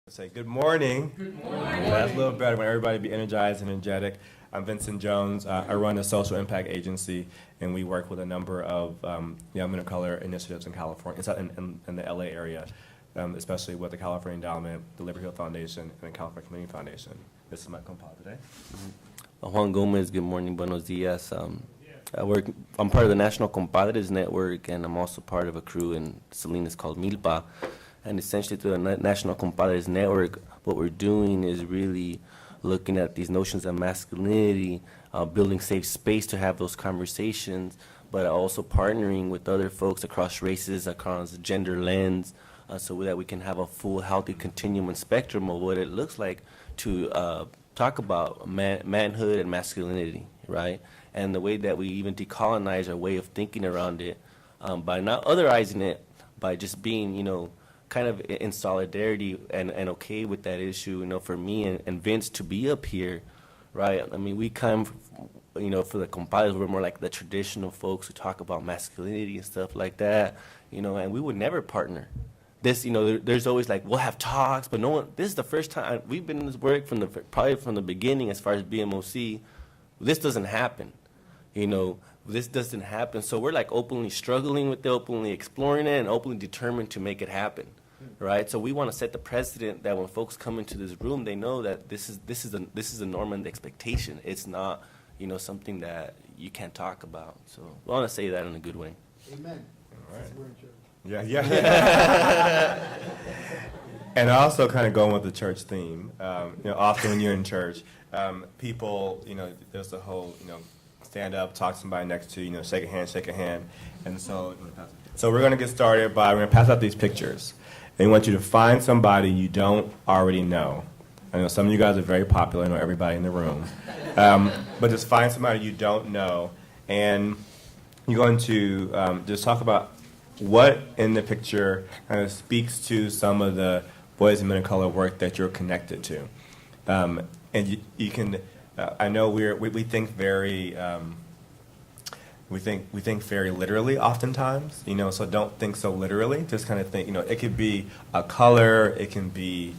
Say good morning. Good morning. That's a little better when everybody be energized and energetic. I'm Vincent Jones. I run a social impact agency, and we work with a number of young men of color initiatives in California, in the LA area, especially with the California Endowment, the Liberty Hill Foundation, and the California Community Foundation. This is my compadre. Juan Gomez, good morning, buenos dias. I'm part of the National Compadres network, and I'm also part of a crew in Salinas called Milpa. And essentially through the National Compadres network, what we're doing is really looking at these notions of masculinity, building safe space to have those conversations, but also partnering with other folks across races, across gender lens, so that we can have a full, healthy continuum and spectrum of what it looks like to talk about manhood and masculinity, right? And the way that we even decolonize our way of thinking around it by not otherizing it, by just being, kind of in solidarity and okay with that issue, for me and Vince to be up here, right? I mean, we come, for the compadres, we're more like the traditional folks who talk about masculinity and stuff like that, and we would never partner. This, there's always like, we'll have talks, but no one, this is the first time, we've been in this work probably from the beginning as far as BMOC. This doesn't happen, This doesn't happen, so we're like openly struggling with it, openly exploring it, and openly determined to make it happen, right? So we want to set the precedent that when folks come into this room, they know that this is the norm and the expectation. It's not, something that you can't talk about. So I want to say that in a good way. Amen. All right. We're in church. Yeah. And also kind of going with the church theme. Often when you're in church, people, there's the whole, stand up, talk to somebody next to you, shake a hand. And so we're going to get started we're going to pass out these pictures. And we want you to find somebody you don't already know. I know some of you guys are very popular, I know everybody in the room. But just find somebody you don't know, and you're going to just talk about what in the picture kind of speaks to some of the boys and men of color work that you're connected to. And you can, I know we think very, we think very literally oftentimes, so don't think so literally. Just kind of think, it could be a color, it can be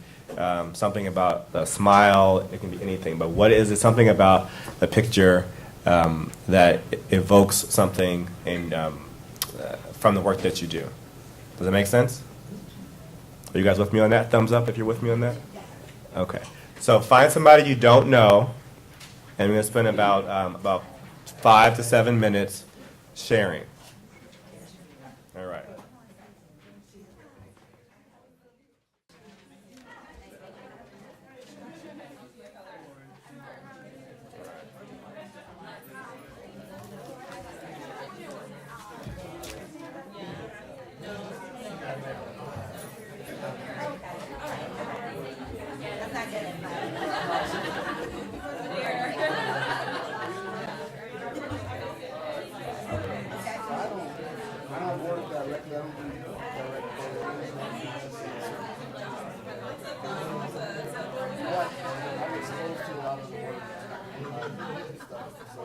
something about a smile, it can be anything. But what is it? Something about the picture that evokes something from the work that you do. Does that make sense? Are you guys with me on that? Thumbs up if you're with me on that. Okay. So find somebody you don't know, and we're going to spend about 5 to 7 minutes sharing. All right. I don't work directly. I don't do direct but I'm exposed to a lot of the work and stuff. So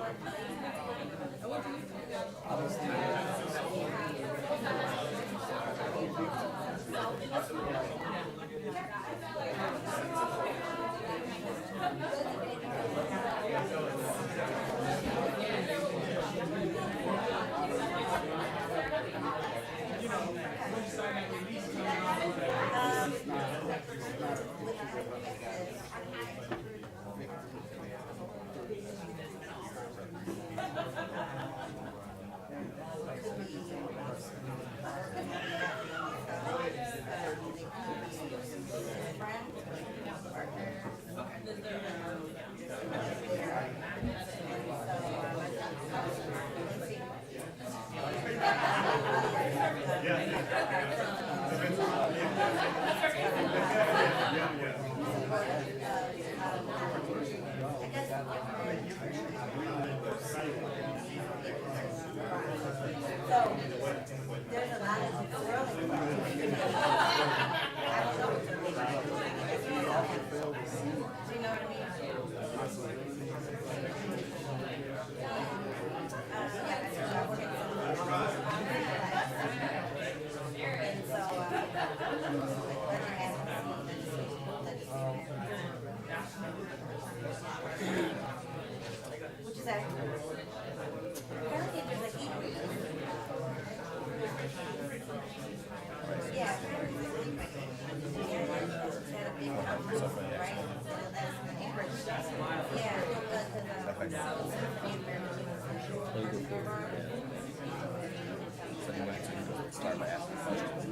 Start by asking questions.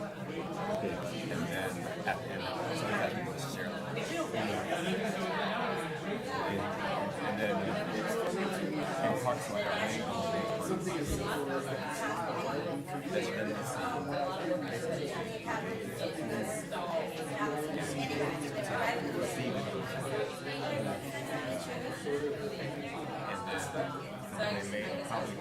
And then at the end, sometimes people just share. And then in parts like our main goal, that's been to receive it. And then they may probably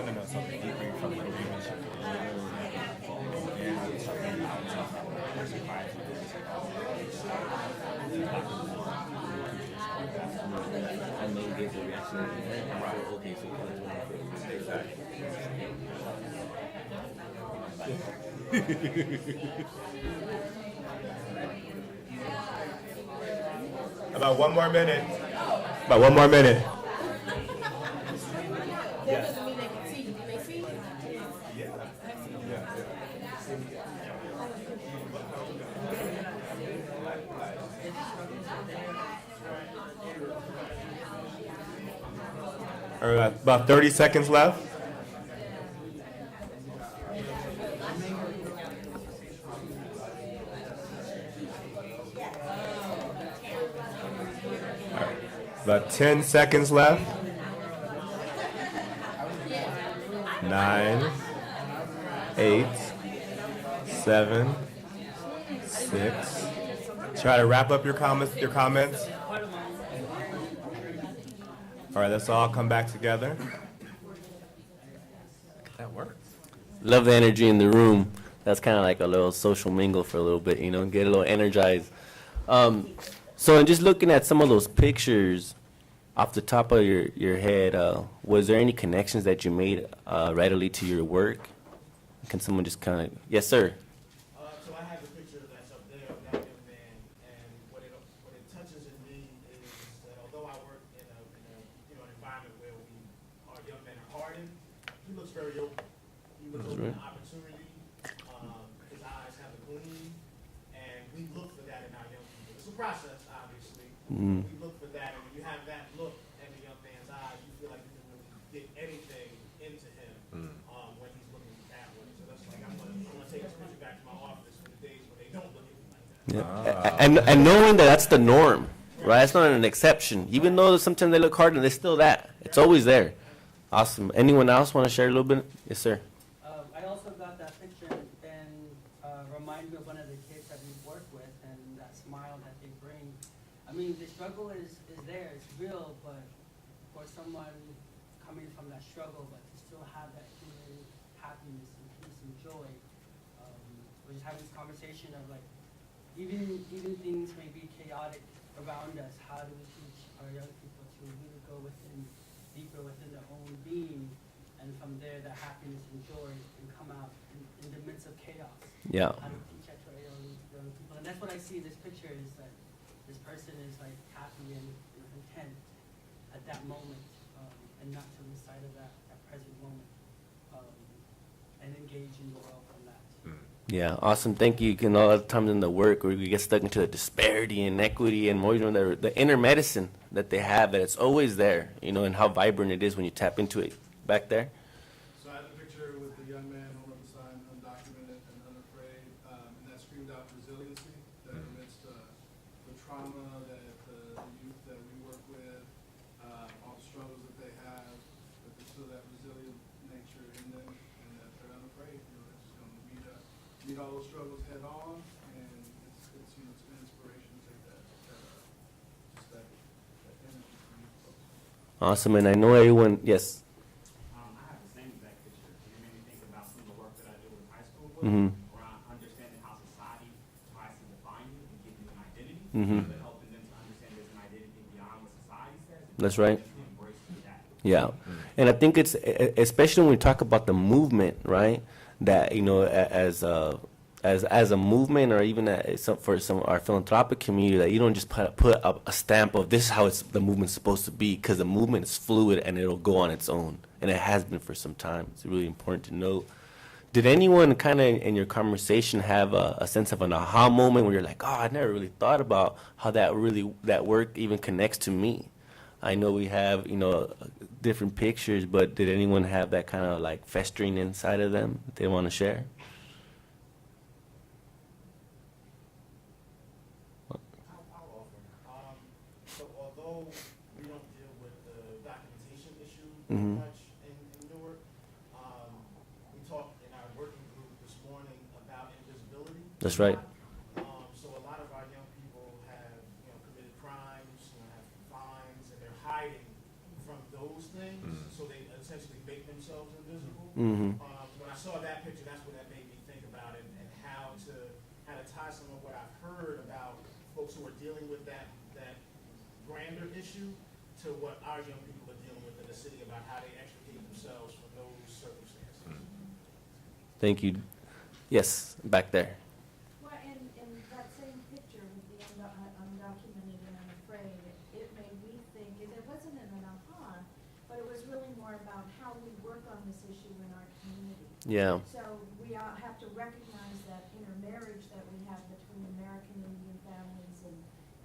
No. So you bring from the relationship. And then get the reaction. Okay, so About one more minute. About one more minute. That doesn't mean they can see you. Can they see you? All right, about 30 seconds left. All right, about 10 seconds left. 9, 8, 7, 6. Try to wrap up your comments. All right, let's all come back together. That works. Love the energy in the room. That's kind of like a little social mingle for a little bit, you know, get a little energized. So in just looking at some of those pictures off the top of your head, was there any connections that you made readily to your work? Can someone just kind of, yes, sir. So I have a picture that's up there of that young man, and what it touches in me is that although I work in a an environment where our young men are hardened, he looks very open. He looks open to opportunity. His eyes have a gleam, and we look for that in our young people. It's a process, obviously. We look for that, and when you have that look in the young man's eyes, you feel like you can really get anything into him when he's looking that way. So that's like I'm gonna take this picture back to my office for the days when they don't look at me like that. Yeah. And knowing that that's the norm, right? It's not an exception. Even though sometimes they look hard and they're still that. It's always there. Awesome. Anyone else want to share a little bit? Yes, sir. I also got that picture and remind me of one of the kids that we work with and that smile that they bring. I mean, the struggle is there, it's real, but for someone coming from that struggle, but to still have that human happiness and peace and joy, we're just having this conversation of like, even things may be chaotic around us, how do we teach our young people to really go deeper within their own being, and from there, the happiness and joy can come out in the midst of chaos. Yeah. How do we teach that to our young people? And that's what I see in this picture is that this person is like happy and content at that moment, and not to lose sight of that present moment, and engage in the world from that. Yeah, awesome. Thank you. You know, a lot of times in the work where we get stuck into the disparity and equity and more, you know, the inner medicine that they have, that it's always there, you know, and how vibrant it is when you tap into it. Back there. So I have a picture with the young man on the sign, undocumented and unafraid, and that screamed out resiliency, that amidst the trauma that the youth that we work with, all the struggles that they have, that there's still that resilient nature in them, and that they're unafraid. You know, they're just going to meet all those struggles head on, and it's it's an inspiration to take that energy from you folks. Awesome, and I know everyone. Yes. I have the same exact picture. It made me think about some of the work that I do with high school, Mhm. around understanding how society tries to define you and give you an identity, Mhm. but helping them to understand there's an identity beyond what society says. That's right. And embrace that. Yeah, and I think it's especially when we talk about the movement, right? That as a movement, or even for some our philanthropic community, that you don't just put up a stamp of this is how the movement's supposed to be, because the movement is fluid and it'll go on its own, and it has been for some time. It's really important to note. Did anyone kind of in your conversation have a sense of an aha moment where you're like, oh, I never really thought about how that work even connects to me? I know we have, different pictures, but did anyone have that kind of like festering inside of them that they want to share? I'll offer. So although we don't deal with the documentation issue very Mhm. much in Newark, we talked in our working group this morning about invisibility. That's right. So a lot of our young people have, committed crimes, have fines, and they're hiding from those things. So they essentially make themselves invisible. Mm-hmm. When I saw that picture, that's what that made me think about it, and how to tie some of what I've heard about folks who are dealing with that grander issue to what our young people are dealing with in the city about how they extricate themselves from those circumstances. Thank you. Yes, back there. Well, in that same picture with the undocumented and unafraid, it made me think, and it wasn't an aha, but it was really more about how we work on this issue in our community. Yeah. So we all have to recognize that intermarriage that we have between American Indian families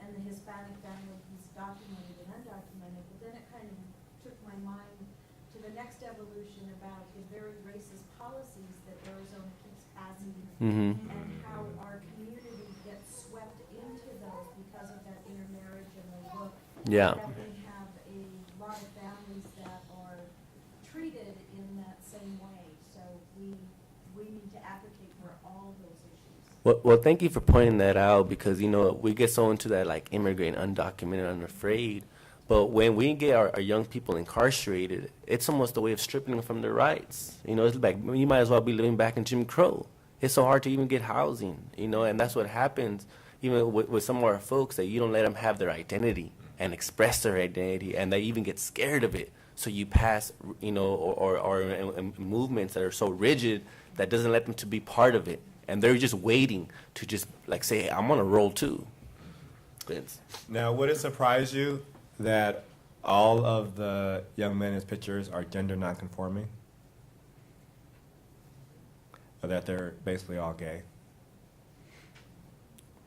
and the Hispanic family who's documented and undocumented, but then it kind of took my mind to the next evolution about the very racist policies that Arizona keeps passing, Mm-hmm. and how our community gets swept into those because of that intermarriage and the look. Yeah. That we have a lot of families that are treated in that same way. So we need to advocate for all those issues. Well, thank you for pointing that out, because, we get so into that, like, immigrant, undocumented, unafraid. But when we get our young people incarcerated, it's almost a way of stripping them from their rights. It's like you might as well be living back in Jim Crow. It's so hard to even get housing, and that's what happens even with some of our folks, that you don't let them have their identity and express their identity, and they even get scared of it. So you pass, or movements that are so rigid that doesn't let them to be part of it. And they're just waiting to just like say, hey, I'm on a roll too. Vince. Now, would it surprise you that all of the young men in his pictures are gender nonconforming? Or that they're basically all gay?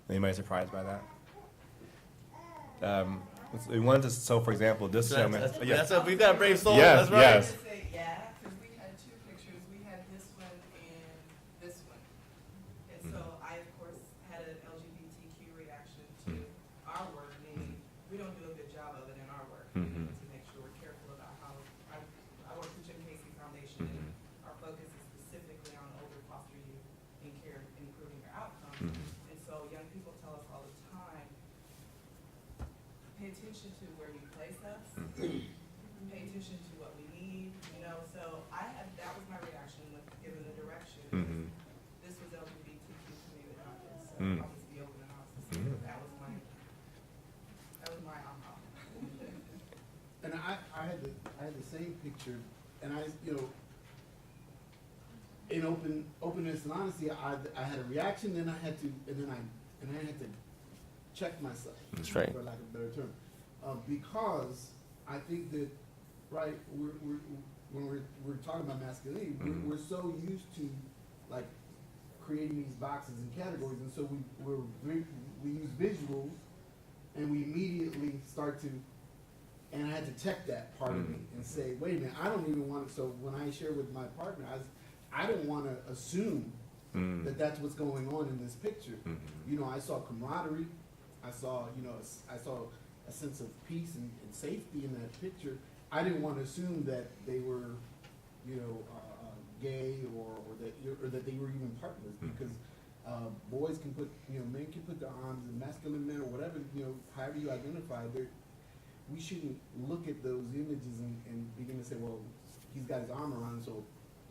Anybody surprised by that? We wanted to, so for example, this young man. We've got a brave soul. Yes, That's right. yes. Say yeah, because we had two pictures. We had this one and this one. And so I, of course, had an LGBTQ reaction to our work, meaning we don't do a good job of it in our work. We need to make sure we're careful about how I work with Jim Casey Foundation, and our focus is specifically on older foster youth and care and improving their outcomes. And so young people tell us all the time, pay attention to where you place us. Pay attention to what we need, so that was my reaction with given the direction. This was LGBTQ community, so I'll just be open and honest to say that was my aha. And I had the same picture, and in openness and honesty, I had a reaction, then I had to check myself. That's right. For lack of a better term, because I think that when we're talking about masculinity, we're so used to like creating these boxes and categories, and so we use visuals, and we immediately start to. And I had to check that part of me and say, wait a minute, I don't even want to. So when I share with my partner, I don't want to assume that that's what's going on in this picture. I saw camaraderie. I saw a sense of peace and safety in that picture. I didn't want to assume that they were, gay or that they were even partners, because boys can put, men can put their arms, and masculine men or whatever, however you identify, we shouldn't look at those images and begin to say, well, he's got his arm around him, so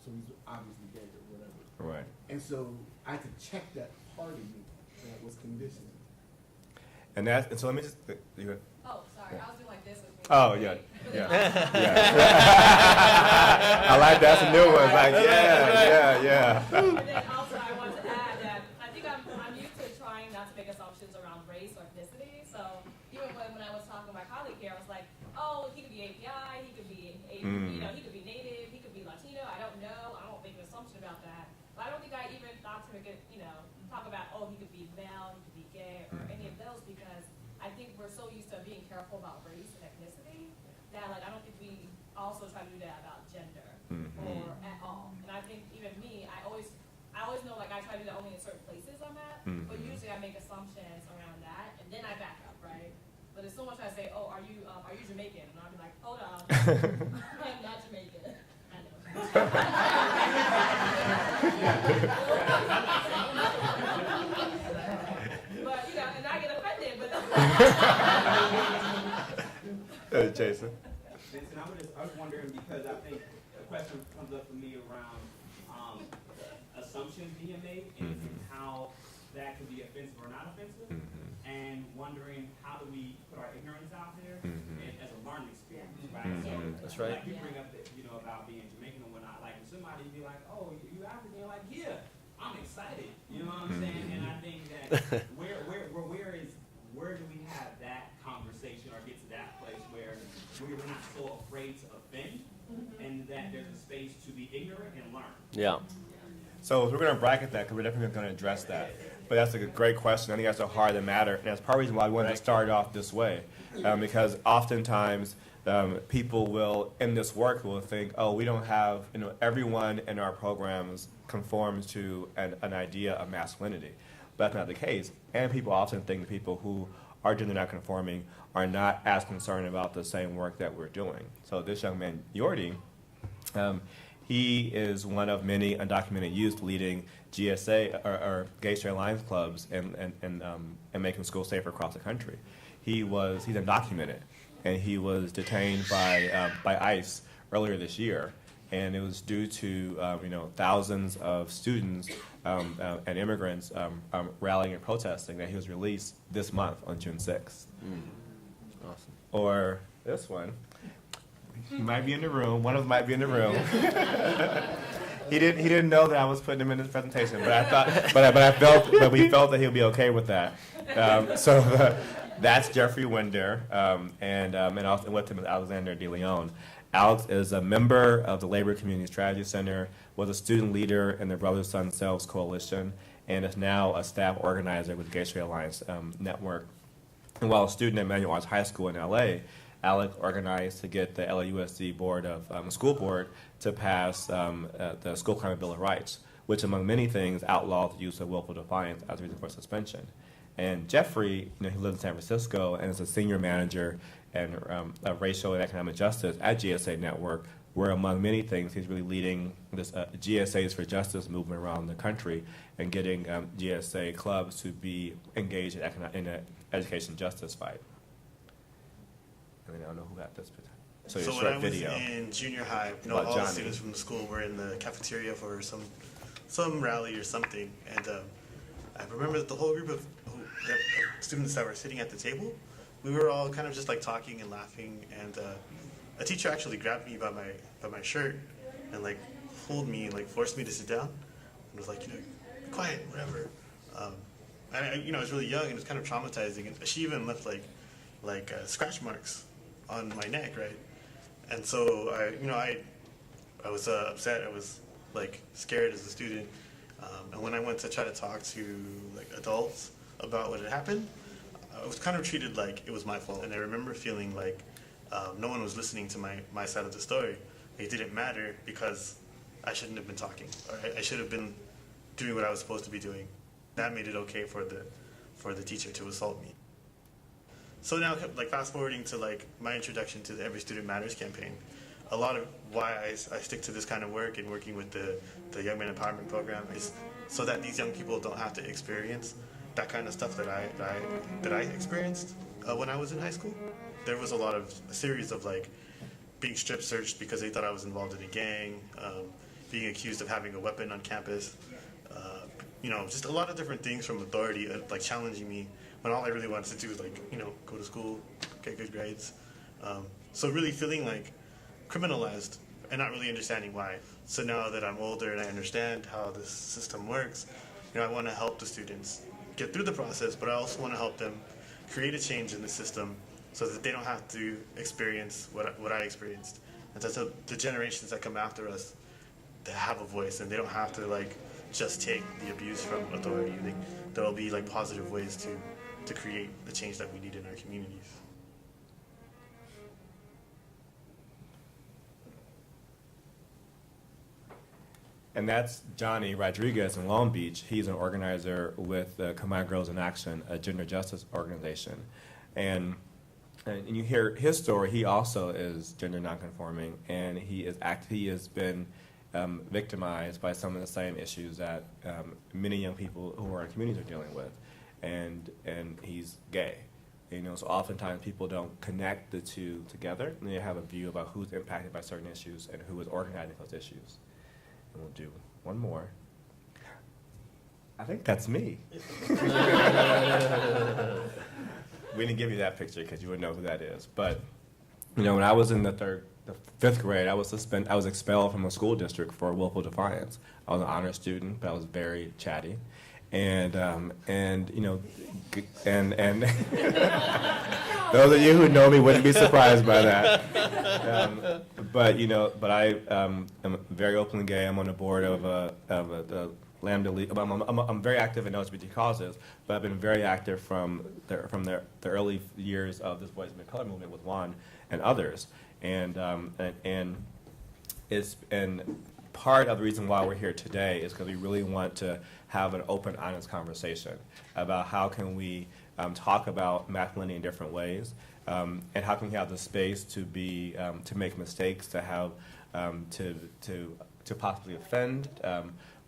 he's obviously gay or whatever. Right. And so I had to check that part of me that was conditioned. And so let me just. Oh, sorry, I was doing like this with me. Oh, yeah. I like that's a new one. Like, yeah. And then also I want to add that I think I'm used to trying not to make assumptions around race or ethnicity. So even when I was talking to my colleague here, I was like, oh, he could be API, he could be Asian, he could be Native, he could be Latino. I don't know. I won't make an assumption about that. But I don't think I even thought to make it, talk about, oh, he could be male, he could be gay, or any of those, because I think we're so used to being careful about race and ethnicity that I don't think we also try to do that about gender or at all. And I think even me, I always know I try to do that only in certain places on that, but usually I make assumptions around that and then I back up, right? But as someone tries to say, oh, are you Jamaican? And I'll be like, hold on, I'm not Jamaican. I know. But and I get offended, but Jason. Vincent, I was wondering because I think a question comes up for me around assumptions being made and how that could be offensive or not offensive, and wondering how do we put our ignorance out there as a learning experience, right? So, That's right. Like you bring up that about being Jamaican and whatnot, like somebody be like, oh, you African, you're like, yeah, I'm excited, you know what I'm saying? And I think that where do we have that conversation or get to that place where we're not so afraid to offend and that there's a space to be ignorant and learn? Yeah. So we're going to bracket that because we're definitely going to address that. But that's a great question. I think that's a heart of the matter. And that's part of the reason why I wanted to start off this way. Because oftentimes people will, in this work, will think, oh, we don't have, everyone in our programs conforms to an idea of masculinity. But that's not the case. And people often think that people who are gender not conforming are not as concerned about the same work that we're doing. So this young man, Yordi, he is one of many undocumented youth leading GSA or Gay Straight Alliance clubs and making schools safer across the country. He's undocumented, and he was detained by ICE earlier this year, and it was due to thousands of students and immigrants rallying and protesting that he was released this month on June 6th. Awesome. Or this one. He might be in the room. One of them might be in the room. He didn't know that I was putting him in this presentation, but I thought, but we felt that he'll be okay with that. That's Jeffrey Winder, and also with him is Alexander De Leon. Alex is a member of the Labor Community Strategy Center, was a student leader in the Brothers Son Selves Coalition, and is now a staff organizer with the Gay Straight Alliance Network. And while a student at Manual Arts High School in LA, Alec organized to get the LAUSD school board to pass the School Climate Bill of Rights, which, among many things, outlawed the use of willful defiance as a reason for suspension. And Jeffrey, he lives in San Francisco and is a senior manager and racial and economic justice at GSA Network, where, among many things, he's really leading this GSAs for Justice movement around the country and getting GSA clubs to be engaged in an education justice fight. I mean, I don't know who got this. So when I was in junior high, all Johnny. the students from the school were in the cafeteria for some rally or something, and I remember that the whole group of students that were sitting at the table, we were all kind of just like talking and laughing, and a teacher actually grabbed me by my shirt and like pulled me and like forced me to sit down and was like, be quiet, whatever. And I was really young and it was kind of traumatizing, and she even left like scratch marks on my neck, right? And so I was upset. I was like scared as a student. And when I went to try to talk to like adults about what had happened, I was kind of treated like it was my fault. And I remember feeling like no one was listening to my side of the story. It didn't matter because I shouldn't have been talking, or I should have been doing what I was supposed to be doing. That made it okay for the teacher to assault me. So now, like fast forwarding to like my introduction to the Every Student Matters campaign, a lot of why I stick to this kind of work and working with the Young Men Empowerment Program is so that these young people don't have to experience that kind of stuff that I experienced when I was in high school. there was a series of like being strip searched because they thought I was involved in a gang, being accused of having a weapon on campus, just a lot of different things from authority, like challenging me when all I really wanted to do was like, go to school, get good grades. So really feeling like criminalized and not really understanding why. So now that I'm older and I understand how this system works, I want to help the students get through the process, but I also want to help them create a change in the system so that they don't have to experience what I experienced. And so the generations that come after us, they have a voice and they don't have to like just take the abuse from authority. There will be like positive ways to create the change that we need in our communities. And that's Johnny Rodriguez in Long Beach. He's an organizer with Combined Girls in Action, a gender justice organization. And you hear his story. He also is gender nonconforming, and he has been victimized by some of the same issues that many young people who are in communities are dealing with. And he's gay. So oftentimes people don't connect the two together, and they have a view about who's impacted by certain issues and who is organizing those issues. And we'll do one more. I think that's me. We didn't give you that picture because you wouldn't know who that is. But when I was in the fifth grade, I was expelled from a school district for willful defiance. I was an honor student, but I was very chatty, and those of you who know me wouldn't be surprised by that. But I am very openly gay. I'm on the board of the Lambda League. I'm very active in LGBT causes, but I've been very active from the early years of this Boys of Color movement with Juan and others. And part of the reason why we're here today is because we really want to have an open, honest conversation about how can we talk about masculinity in different ways, and how can we have the space to make mistakes, to have to possibly offend,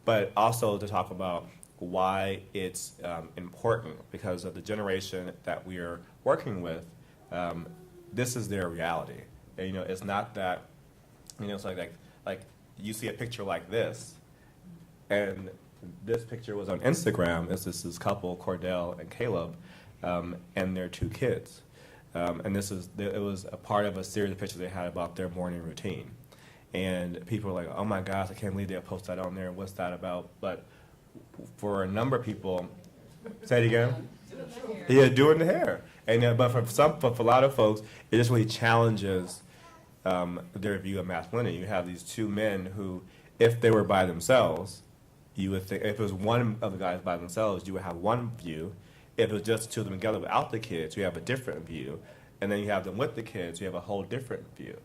but also to talk about why it's important, because of the generation that we are working with. This is their reality. And, it's not that, it's like you see a picture like this, and this picture was on Instagram. It's this couple, Cordell and Caleb, and their 2 kids. And it was a part of a series of pictures they had about their morning routine. And people were like, oh my gosh, I can't believe they'll post that on there. What's that about? But for a number of people, say it again? Yeah, doing the hair. And but for a lot of folks, it just really challenges their view of masculinity. You have these 2 men who, if they were by themselves, you would think, if it was one of the guys by themselves, you would have one view. If it was just 2 of them together without the kids, you have a different view. And then you have them with the kids, you have a whole different view.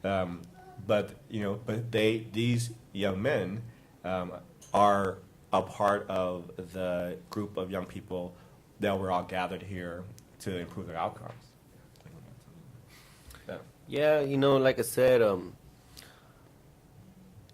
But these young men are a part of the group of young people that were all gathered here to improve their outcomes. Yeah, like I said,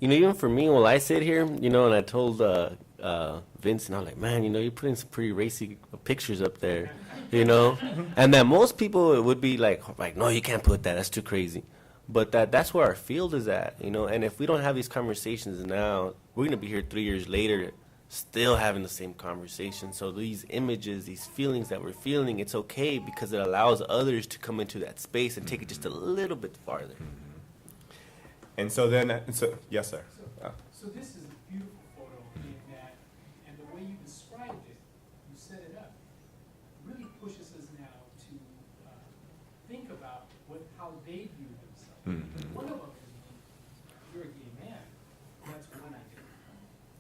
even for me, when I sit here, and I told Vincent, I was like, man, you're putting some pretty racy pictures up there, and that most people would be like, no, you can't put that. That's too crazy. But that's where our field is at, and if we don't have these conversations now, we're going to be here 3 years later still having the same conversation. So these images, these feelings that we're feeling, it's okay because it allows others to come into that space and take it just a little bit farther. And so then, yes, sir. So this is a beautiful photo in that, and the way you described it, you set it up, really pushes us now to think about how they view themselves. Mm-hmm. One of them is, you're a gay man, that's one identity.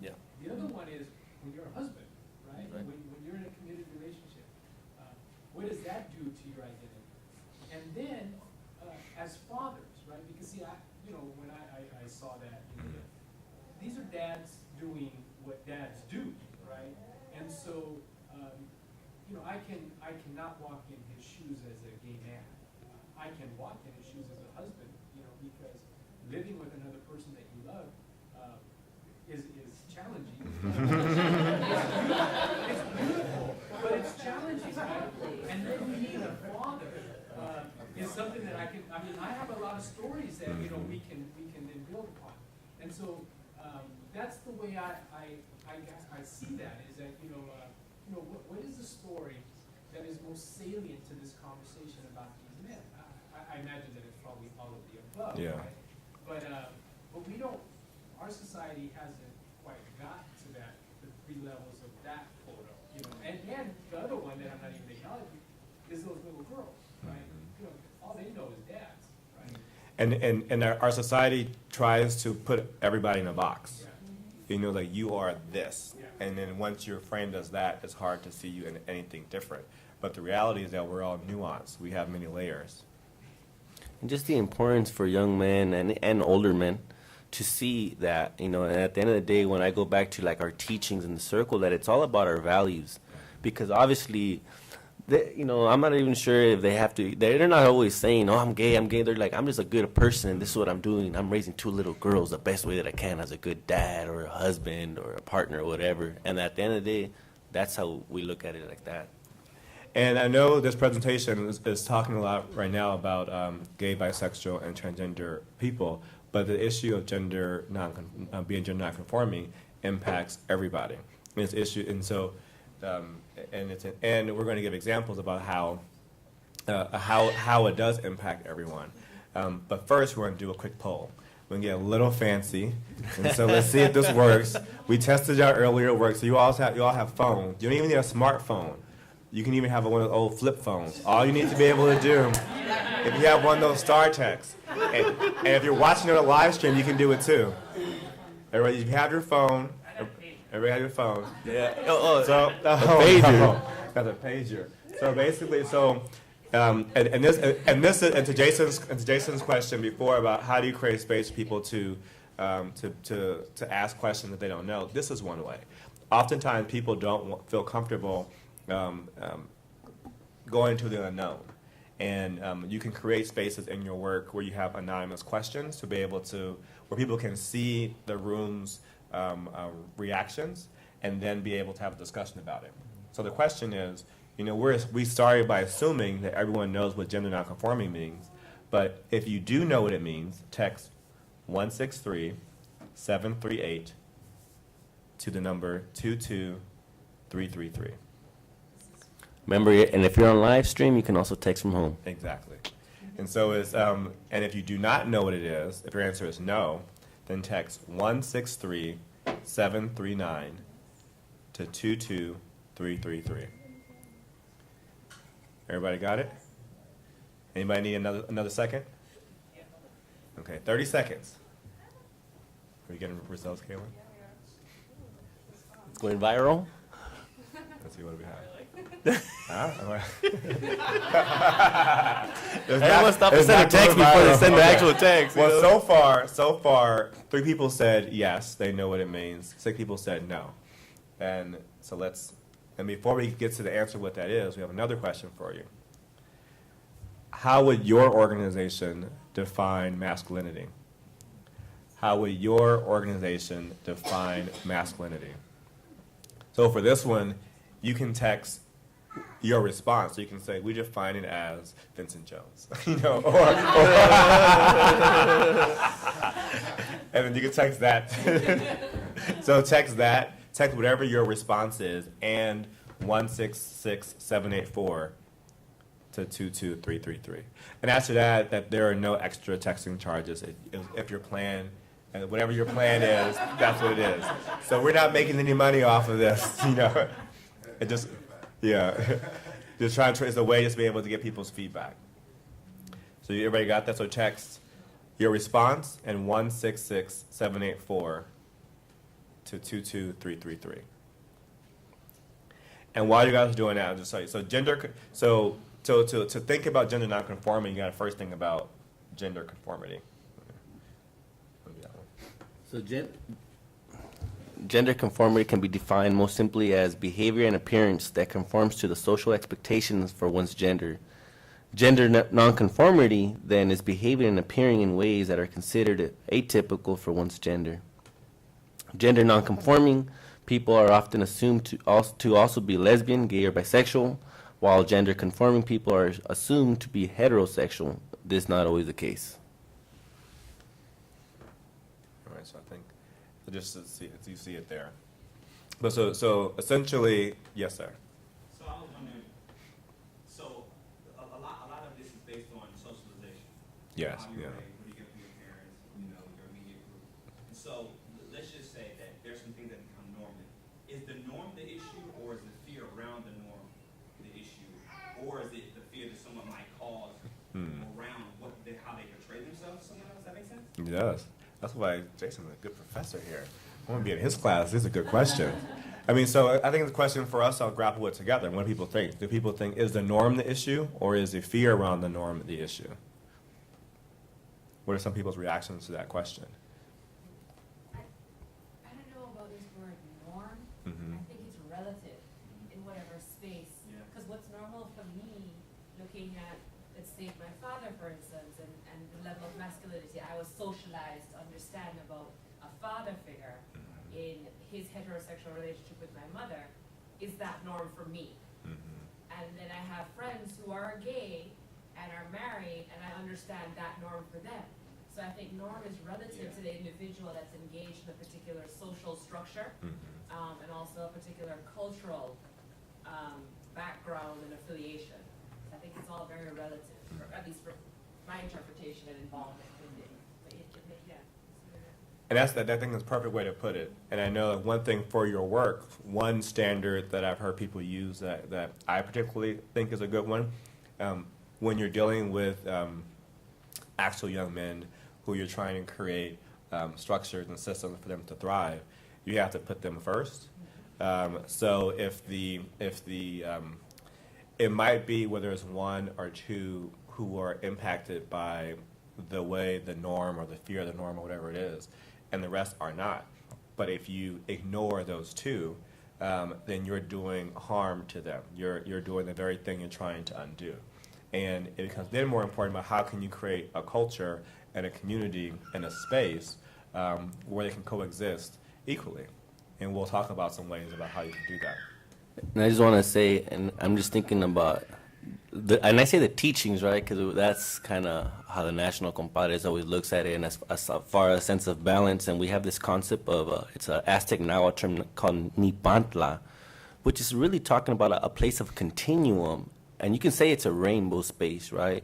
Yeah. The other one is when you're a husband, right? Right. When you're in a committed relationship, what does that do to your identity? And then, as fathers, right? Because see, when I saw that, these are dads doing what dads do, right? And so, I cannot walk in his shoes as a gay man. I can walk in his shoes as a husband, because living with another person that you love is challenging. It's beautiful, but it's challenging, right? And then we need a father. stories that, you know, we can then build upon. And so, that's the way I see that, is that, what is the story that is most salient to this conversation about these men? I imagine that it's probably all of the above, Yeah. right? But we don't, our society hasn't quite got to that, the 3 levels of that photo, And the other one that I'm not even acknowledging is those little girls, right? All they know is dads, right? And our society tries to put everybody in a box. Yeah. Like you are this. Yeah. And then once you're framed as that, it's hard to see you in anything different. But the reality is that we're all nuanced. We have many layers. And just the importance for young men and older men to see that, and at the end of the day, when I go back to like our teachings in the circle, that it's all about our values. Because obviously, I'm not even sure if they have to, they're not always saying, oh, I'm gay. They're like, I'm just a good person, and this is what I'm doing. I'm raising 2 little girls the best way that I can as a good dad or a husband or a partner or whatever. And at the end of the day, that's how we look at it, like that. And I know this presentation is talking a lot right now about gay, bisexual, and transgender people, but the issue of being gender nonconforming impacts everybody. And and we're going to give examples about how it does impact everyone. But first, we're going to do a quick poll. We're going to get a little fancy, and so let's see if this works. We tested it out earlier; it works. So you all have phones. You don't even need a smartphone. You can even have one of those old flip phones. All you need to be able to do, if you have one of those Star Treks, and if you're watching it on a live stream, you can do it too. Everybody, you have your phone. Everybody have your phone. Yeah. Pager. That's a pager. So basically, and to Jason's question before about how do you create space for people to ask questions that they don't know. This is one way. Oftentimes, people don't feel comfortable going to the unknown. And you can create spaces in your work where you have anonymous questions to be able to, where people can see the room's reactions and then be able to have a discussion about it. So the question is, we started by assuming that everyone knows what gender nonconforming means, but if you do know what it means, text 163-738 to the number 22333. Remember, and if you're on live stream, you can also text from home. Exactly. And so and if you do not know what it is, if your answer is no, then text 163-739 to 22333. Everybody got it? Anybody need another second? Okay, 30 seconds. Are we getting results, Caitlin? It's going viral. Let's see what do we have. Everyone stop and send a text before they send the actual text. Well, so far, 3 people said yes, they know what it means. 6 people said no. And so and before we get to the answer what that is, we have another question for you. How would your organization define masculinity? How would your organization define masculinity? So for this one, you can text your response. So you can say, we define it as Vincent Jones, and then you can text that. So text whatever your response is, and 166-784 to 22333. And after that there are no extra texting charges. If your plan, whatever your plan is, that's what it is. So we're not making any money off of this, It just, just trying to, it's a way just to be able to get people's feedback. So everybody got that? So text your response and 166-784 to 22333. And while you guys are doing that, I'll just tell you. So to think about gender nonconforming, you got to first think about gender conformity. So gender conformity can be defined most simply as behavior and appearance that conforms to the social expectations for one's gender. Gender nonconformity, then, is behaving and appearing in ways that are considered atypical for one's gender. Gender nonconforming people are often assumed to also be lesbian, gay, or bisexual, while gender conforming people are assumed to be heterosexual. This is not always the case. So I think just to see, as you see it there. But so essentially, yes, sir. So I was wondering, so a lot of this is based on socialization. Yes, How you yeah. raised, what do you get from your parents, you know, your immediate group. And so let's just say that there's some things that become normative. Is the norm the issue, or is the fear around the norm the issue, or is it the fear that someone might cause around how they portray themselves to someone else? Does that make sense? Yes. That's why Jason's a good professor here. I want to be in his class. This is a good question. I mean, so I think the question for us, I'll grapple with together. What do people think? Do people think, is the norm the issue, or is the fear around the norm the issue? What are some people's reactions to that question? I don't know about this word norm. Mhm. I think it's relative in whatever space. Yeah. Because what's normal for me, looking at, let's say, my father, for instance, and the level of masculinity, I was socialized to understand about a father figure in his heterosexual relationship with my mother. Is that norm for me? And then I have friends who are gay and are married, and I understand that norm for them. So I think norm is relative to the individual that's engaged in a particular social structure, and also a particular cultural background and affiliation. So I think it's all very relative, or at least for my interpretation and involvement in it. But yeah. And I think that's a perfect way to put it. And I know one thing for your work, one standard that I've heard people use that I particularly think is a good one, when you're dealing with actual young men who you're trying to create structures and systems for them to thrive, you have to put them first. So if it might be whether it's one or two who are impacted by the way the norm or the fear of the norm or whatever it is, and the rest are not. But if you ignore those two, then you're doing harm to them. You're doing the very thing you're trying to undo. And it becomes then more important about how can you create a culture and a community and a space where they can coexist equally. And we'll talk about some ways about how you can do that. And I just want to say, and I'm just thinking about, and I say the teachings, right? Because that's kind of how the National Compadres always looks at it, and as far as a sense of balance. And we have this concept of, it's an Aztec Nahua term called Nipantla, which is really talking about a place of continuum. And you can say it's a rainbow space, right?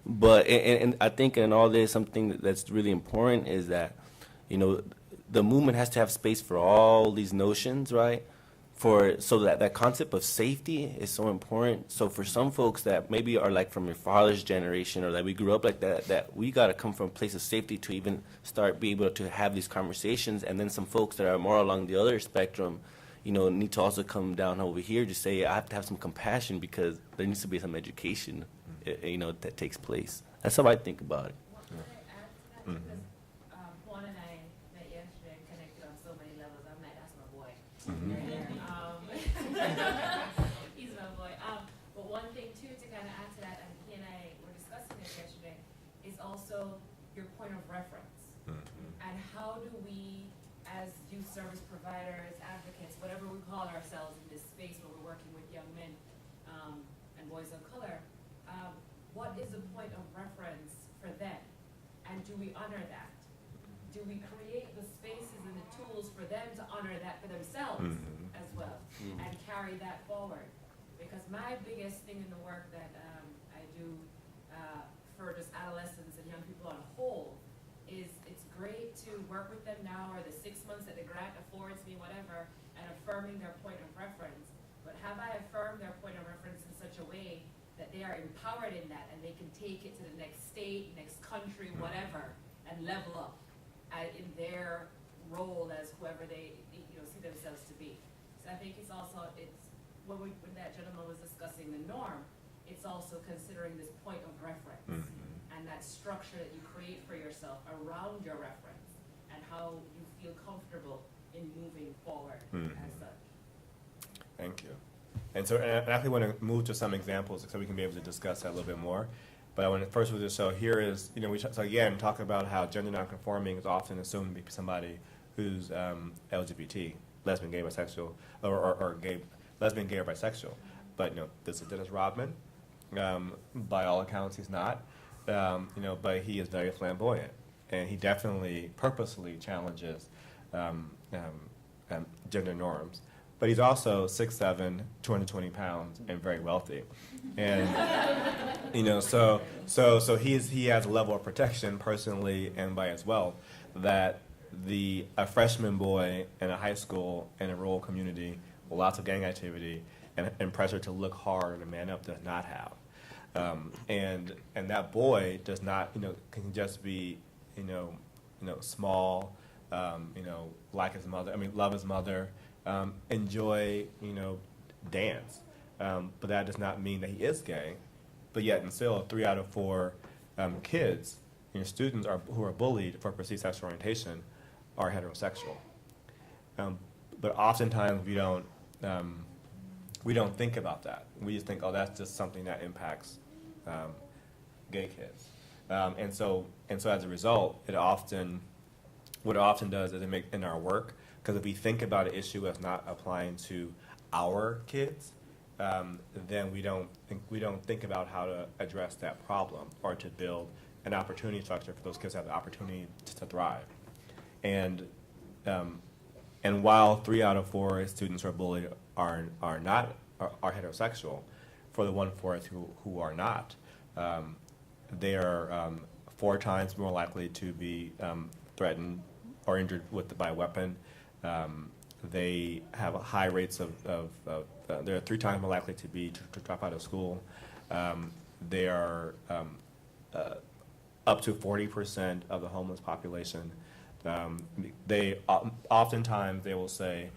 But, and I think in all this, something that's really important is that, you know, the movement has to have space for all these notions, right? So that concept of safety is so important. So for some folks that maybe are like from your father's generation, or that we grew up like that we got to come from a place of safety to even start be able to have these conversations. And then some folks that are more along the other spectrum, you know, need to also come down over here to say, I have to have some compassion because there needs to be some education, you know, that takes place. That's how I think about it. What can I add to that? Because Juan and I met yesterday and connected on so many levels. I'm like, that's my boy. He's my boy. But one thing too, to kind of add to that, and he and I were discussing this yesterday, is also your point of reference. And how do we, as youth service providers, advocates, whatever we call ourselves in this space where we're working with young men and boys of color, what is the point of reference for them? And do we honor that? Do we create the spaces and the tools for them to honor that for themselves as well, and carry that forward? Because my biggest thing in the work that I do for just adolescents and young people on a whole is it's great to work with them now, or the 6 months that the grant affords me, whatever, and affirming their point of reference. But have I affirmed their point of reference in such a way that they are empowered in that, and they can take it to the next state, next country, whatever, and level up in their role as whoever they see themselves to be. So I think it's also, when that gentleman was discussing the norm, it's also considering this point of reference and that structure that you create for yourself around your reference, and how you feel comfortable in moving forward as such. Thank you. And so, and I actually want to move to some examples so we can be able to discuss that a little bit more. But I want to first just show here is, you know, so again, talk about how gender nonconforming is often assumed to be somebody who's LGBT, lesbian, gay, bisexual, or gay, lesbian, gay, or bisexual. But, you know, this is Dennis Rodman. By all accounts, he's not. You know, but he is very flamboyant. and he definitely purposely challenges gender norms. But he's also 6'7", 220 pounds, and very wealthy, and so he has a level of protection personally and by his wealth that a freshman boy in a high school in a rural community with lots of gang activity and pressure to look hard and man up does not have, and that boy does not can just be small, like his mother. Love his mother. Enjoy, dance, but that does not mean that he is gay. But yet, and still, 3 out of 4 kids, students who are bullied for perceived sexual orientation, are heterosexual. But oftentimes we don't think about that. We just think, oh, that's just something that impacts gay kids, and so as a result, what it often does is it make in our work. Because if we think about an issue as not applying to our kids, then we don't think about how to address that problem or to build an opportunity structure for those kids to have the opportunity to thrive. And while 3 out of 4 students who are bullied are heterosexual, for the 1/4 who are not, they are 4 times more likely to be threatened or injured by a weapon. They have high rates they're 3 times more likely to drop out of school. They are up to 40% of the homeless population. Oftentimes they will say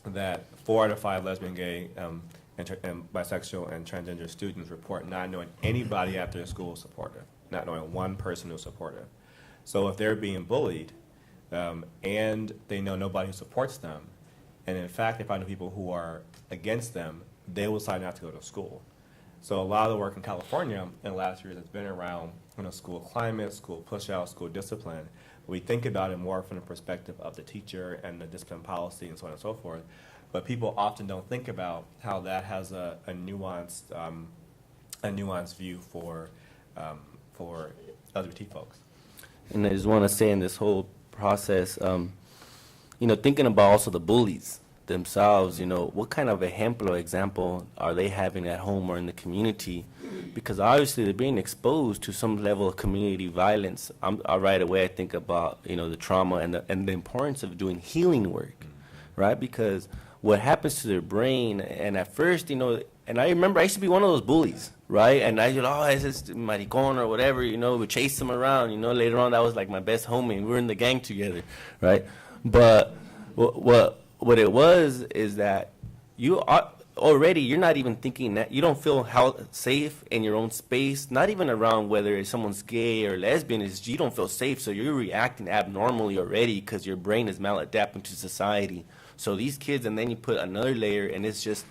that 4 out of 5 lesbian, gay, and bisexual and transgender students report not knowing anybody at their school is supportive, not knowing one person who's supportive. So if they're being bullied, and they know nobody who supports them, and in fact they find the people who are against them, they will decide not to go to school. So a lot of the work in California in the last years has been around school climate, school push-out, school discipline. We think about it more from the perspective of the teacher and the discipline policy and so on and so forth, but people often don't think about how that has a nuanced view for LGBT folks. And I just want to say in this whole process, thinking about also the bullies themselves, what kind of example are they having at home or in the community? Because obviously they're being exposed to some level of community violence. Right away I think about, the trauma and the importance of doing healing work, right? Because what happens to their brain, and at first, and I remember I used to be one of those bullies, right? And I said, it's just maricon or whatever, we chase them around, later on that was like my best homie, and we were in the gang together, right? But what it was is that you're not even thinking that, you don't feel safe in your own space, not even around whether someone's gay or lesbian, you don't feel safe, so you're reacting abnormally already because your brain is maladapting to society. So these kids, and then you put another layer, and it's just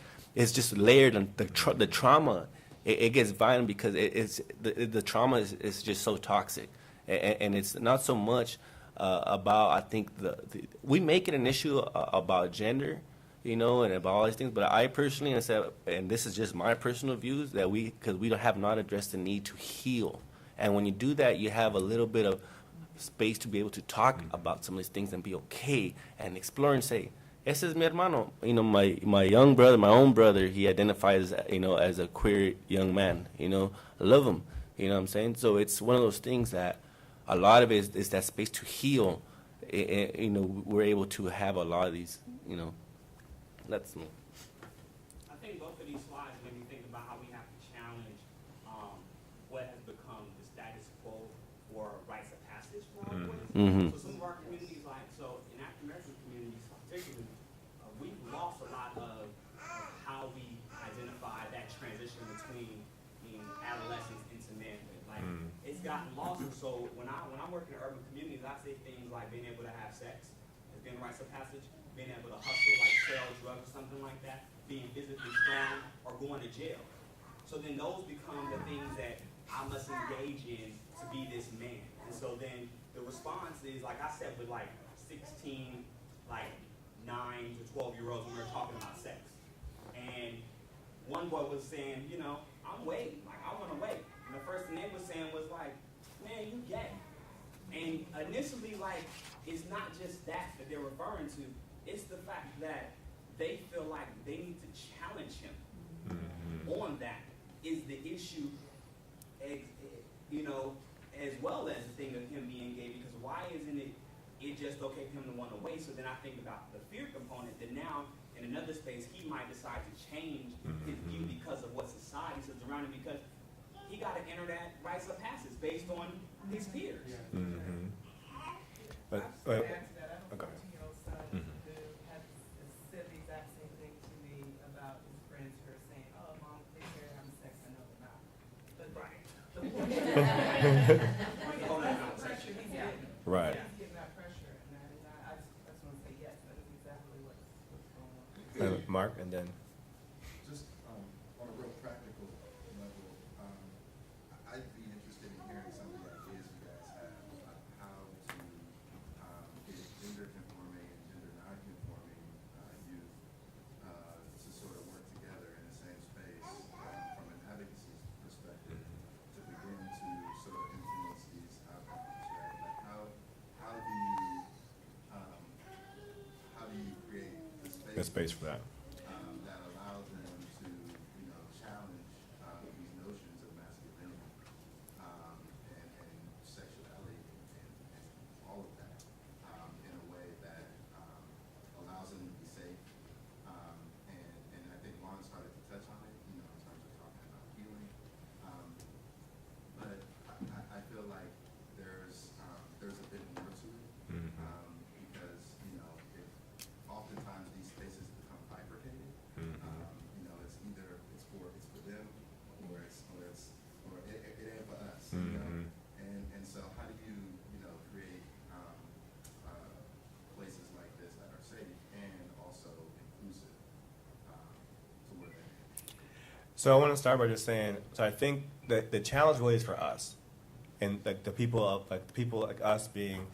layered, and the trauma, it gets violent because the trauma is just so toxic, and it's not so much about, I think we make it an issue about gender, and about all these things, but I personally, and this is just my personal views, that because we have not addressed the need to heal, and when you do that, you have a little bit of space to be able to talk about some of these things and be okay and explore and say, ese es mi hermano. My young brother, my own brother, he identifies, as a queer young man. I love him. You know what I'm saying? So it's one of those things that a lot of it is that space to heal. We're able to have a lot of these, Let's move. I think both of these slides make me think about how we have to challenge what has become the status quo for rites of passage for our boys. Mm-hmm. So some of our communities, in African American communities particularly, we've lost a lot of how we identify that transition between adolescence into manhood. It's gotten lost. So when I'm working in urban communities, I say things like being able to have sex as being rites of passage, being able to hustle, like sell drugs or something like that, being physically strong, or going to jail. So then those become the things that I must engage in to be this man. And so then the response is, like I said, with 16, 9 to 12-year-olds, when we were talking about sex. And one boy was saying, I'm waiting, I want to wait. And the first thing they was saying was man, you gay. And initially, like, it's not just that they're referring to, it's the fact that they feel like they need to challenge him on that is the issue, you know, as well as the thing of him being gay, because why isn't it just okay for him to want to wait? So then I think about the fear component, that now in another space he might decide to change his view because of what society says around him, because he got to enter that rites of passage based on his peers. But, I just add to that. I have a okay. 14-year-old son who has said the exact same thing to me about his friends who are saying, "Oh, mom, they care having sex." I know they're not. But the point is, the pressure he's getting. Right. He's getting that pressure, and I just want to say yes. That is exactly what's going on. Mark, and then. Just on a real practical level, I'd be interested in hearing some of the ideas you guys have about how to get gender conforming and gender non-conforming youth to sort of work together in the same space from an advocacy perspective to begin to sort of influence these outcomes, right? Like how do you create the space for that. that allows them to, you know, challenge these notions of masculinity and sexuality and all of that in a way that allows them to be safe. And I think Juan started to touch on it, you know, in terms of talking about healing. But I feel like there's a bit more to it because, you know, oftentimes these spaces become bifurcated. You know, it's either it's for them or it ain't for us. You know? And so how do you know create places like this that are safe and also inclusive toward that? So I want to start by just saying, so I think that the challenge really is for us, and like the people like us being,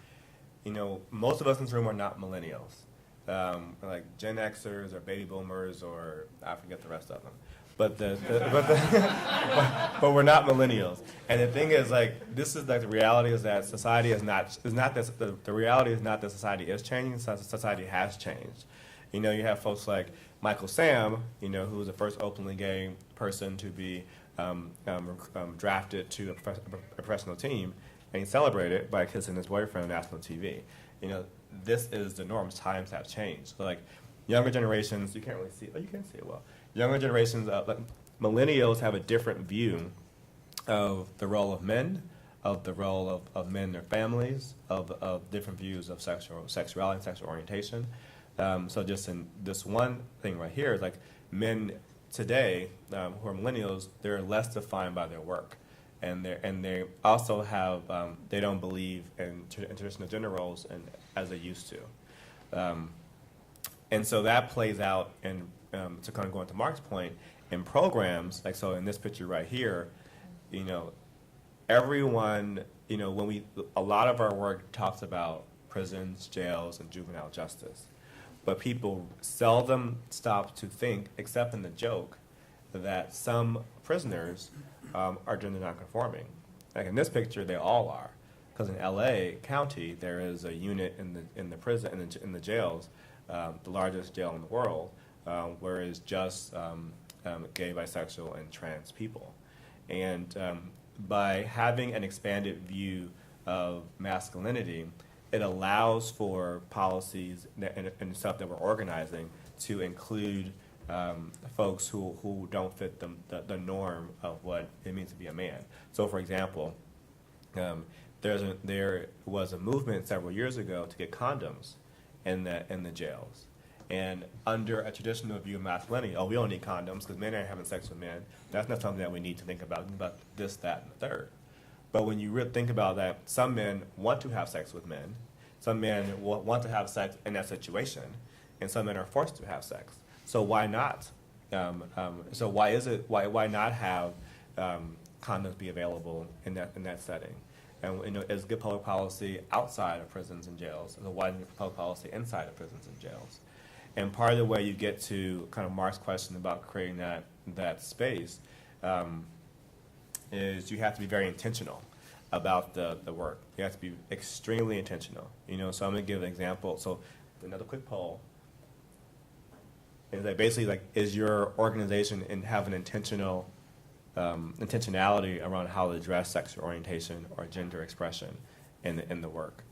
you know, most of us in this room are not millennials, like Gen Xers or baby boomers or I forget the rest of them, but but we're not millennials. And the thing is, like, this is like the reality is that society is not this, the reality is not that society is changing. Society has changed. You know, you have folks like Michael Sam, you know, who was the first openly gay person to be drafted to a professional team, and he celebrated by kissing his boyfriend on national TV. You know, this is the norm. Times have changed. So, like, younger generations, you can't really see. Oh, you can see it well. Younger generations, like millennials, have a different view of the role of men, of the role of men and their families, of different views of sexuality and sexual orientation. So just in this one thing right here is like men today who are millennials, they're less defined by their work, and they also have they don't believe in traditional gender roles and as they used to, and so that plays out in to kind of go into Mark's point in programs like so in this picture right here, you know, everyone, you know, when a lot of our work talks about prisons, jails, and juvenile justice. But people seldom stop to think, except in the joke, that some prisoners are gender nonconforming. Like in this picture, they all are, because in L.A. County there is a unit in the prison in the jails, the largest jail in the world, where it's just gay, bisexual, and trans people, and by having an expanded view of masculinity, it allows for policies and stuff that we're organizing to include folks who don't fit the norm of what it means to be a man. So, for example, there was a movement several years ago to get condoms in the jails. And under a traditional view of masculinity, we don't need condoms because men aren't having sex with men. That's not something that we need to think about this, that, and the third. But when you really think about that, some men want to have sex with men. Some men want to have sex in that situation, and some men are forced to have sex. So why not? So why not have condoms be available in that setting? And you know, is good public policy outside of prisons and jails? So why isn't public policy inside of prisons and jails? And part of the way you get to kind of Mark's question about creating that space is you have to be very intentional. about the work. You have to be extremely intentional. So I'm gonna give an example. So another quick poll is that basically like, is your organization and have an intentionality around how to address sexual orientation or gender expression in the work?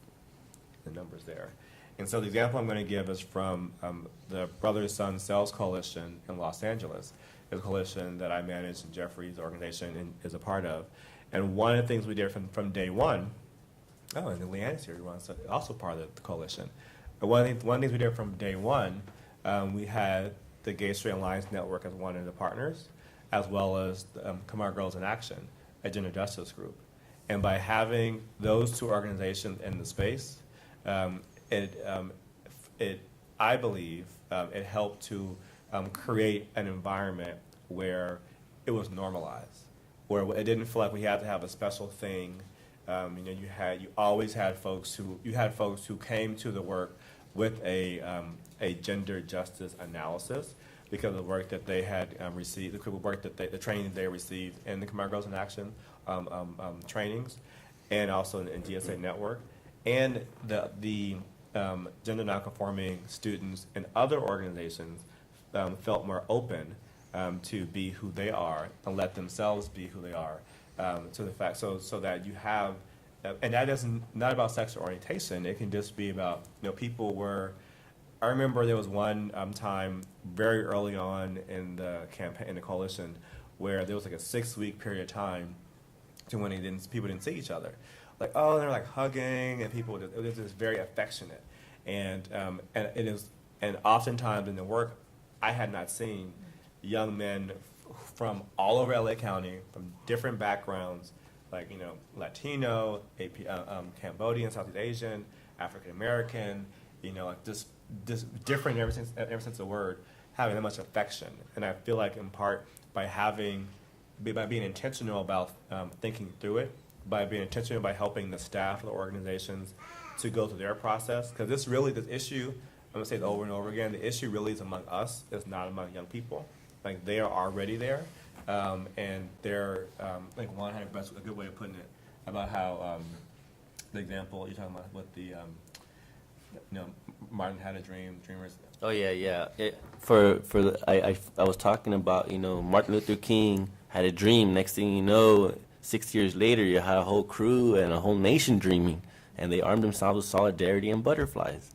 The numbers there. And so the example I'm going to give is from the Brothers Son Sales Coalition in Los Angeles. It's a coalition that I manage and Jeffrey's organization is a part of. And one of the things we did from day one, and then Leanne's here, who's also part of the coalition. But one of the things we did from day one, we had the Gay Straight Alliance Network as one of the partners, as well as Come On Girls in Action, a gender justice group. And by having those two organizations in the space, I believe it helped to create an environment where it was normalized, where it didn't feel like we had to have a special thing. You always had folks who came to the work with a gender justice analysis because of the work that they had received, the training they received in the Come On Girls in Action trainings, and also in GSA network, and the gender nonconforming students in other organizations felt more open to be who they are and let themselves be who they are. To the fact, so that you have, and that is not about sexual orientation. It can just be about people were. I remember there was one time very early on in the campaign, in the coalition, where there was like a 6-week period of time to when people didn't see each other. Like, oh, they're like hugging, and it was just very affectionate, and it is, and oftentimes in the work, I had not seen young men from all over LA County, from different backgrounds, like Latino, Cambodian, Southeast Asian, African American, like just different in every sense of the word, having that much affection, and I feel like in part by being intentional about thinking through it, by being intentional by helping the staff of the organizations to go through their process, because this issue, I'm going to say it over and over again, the issue really is among us, it's not among young people. Like, they are already there, and they're, like Juan had a good way of putting it, about how the example you're talking about with the, Martin had a dream, dreamers. Oh yeah. I was talking about Martin Luther King had a dream. Next thing you know, 6 years later, you had a whole crew and a whole nation dreaming, and they armed themselves with solidarity and butterflies.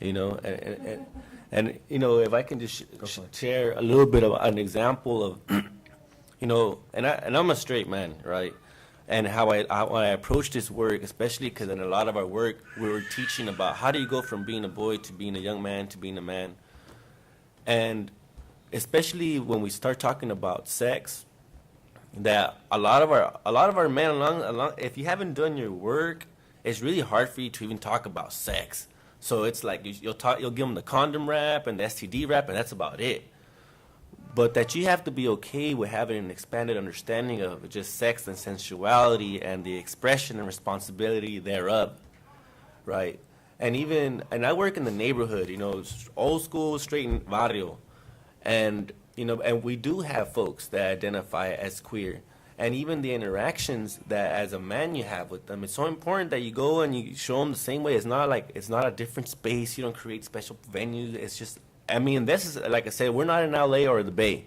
And if I can just share a little bit of an example of, and I'm a straight man, right? And how I approach this work, especially because in a lot of our work, we were teaching about how do you go from being a boy to being a young man to being a man. And especially when we start talking about sex, that a lot of our men along, if you haven't done your work, it's really hard for you to even talk about sex. So it's like you'll give them the condom rap and the STD rap, and that's about it. But that you have to be okay with having an expanded understanding of just sex and sensuality and the expression and responsibility thereof, right? And I work in the neighborhood, old school, straight in barrio, and we do have folks that identify as queer. And even the interactions that as a man you have with them, it's so important that you go and you show them the same way. It's not a different space. You don't create special venues. It's just, this is, like I said, we're not in LA or the Bay,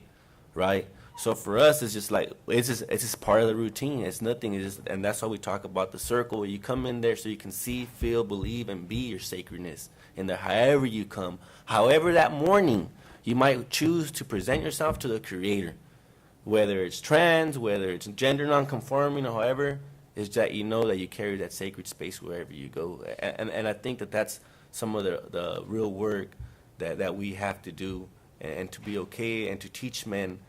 right? So for us, it's just like, it's just part of the routine. It's nothing. And that's why we talk about the circle. You come in there so you can see, feel, believe, and be your sacredness in there, however you come. However that morning, you might choose to present yourself to the Creator. Whether it's trans, whether it's gender non-conforming, or however, is that that you carry that sacred space wherever you go. And I think that's some of the real work that we have to do, and to be okay and to teach men.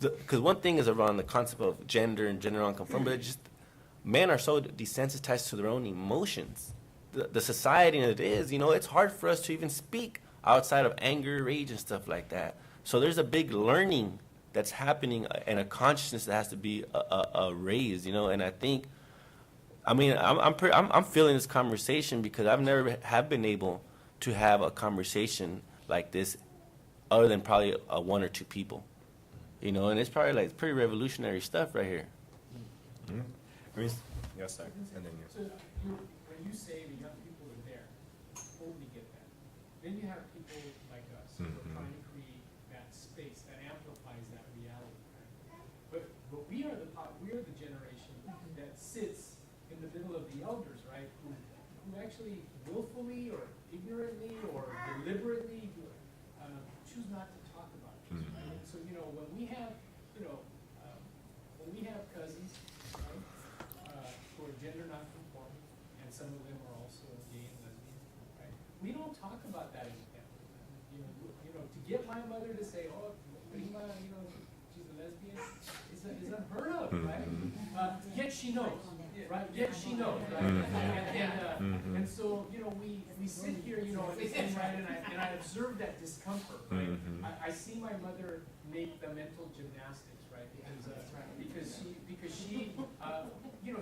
Because one thing is around the concept of gender and gender non-conforming, but men are so desensitized to their own emotions. The society that it is, it's hard for us to even speak outside of anger, rage, and stuff like that. So there's a big learning that's happening, and a consciousness that has to be raised, and I think, I'm feeling this conversation because I've never have been able to have a conversation like this, other than probably one or two people, and it's probably like pretty revolutionary stuff right here. Mm-hmm. Yes, sir. And then you. So when you say the young people are there, totally get that. Then you have people like us who are trying to create that space that amplifies that reality. Right? But we are the generation that sits in the middle of the elders, right? Who actually willfully or ignorantly or deliberately choose not to talk about this. Right? And so when we have cousins, right, who are gender nonconforming, and some of them are also gay and lesbian, right? We don't talk about that in the family. To get my mother to say, "Oh, Prima, she's a lesbian," is unheard of, right? Yet she knows, right? Yet she knows, right? And so we sit here, and I observe that discomfort, right? I see my mother make the mental gymnastics, right? Because she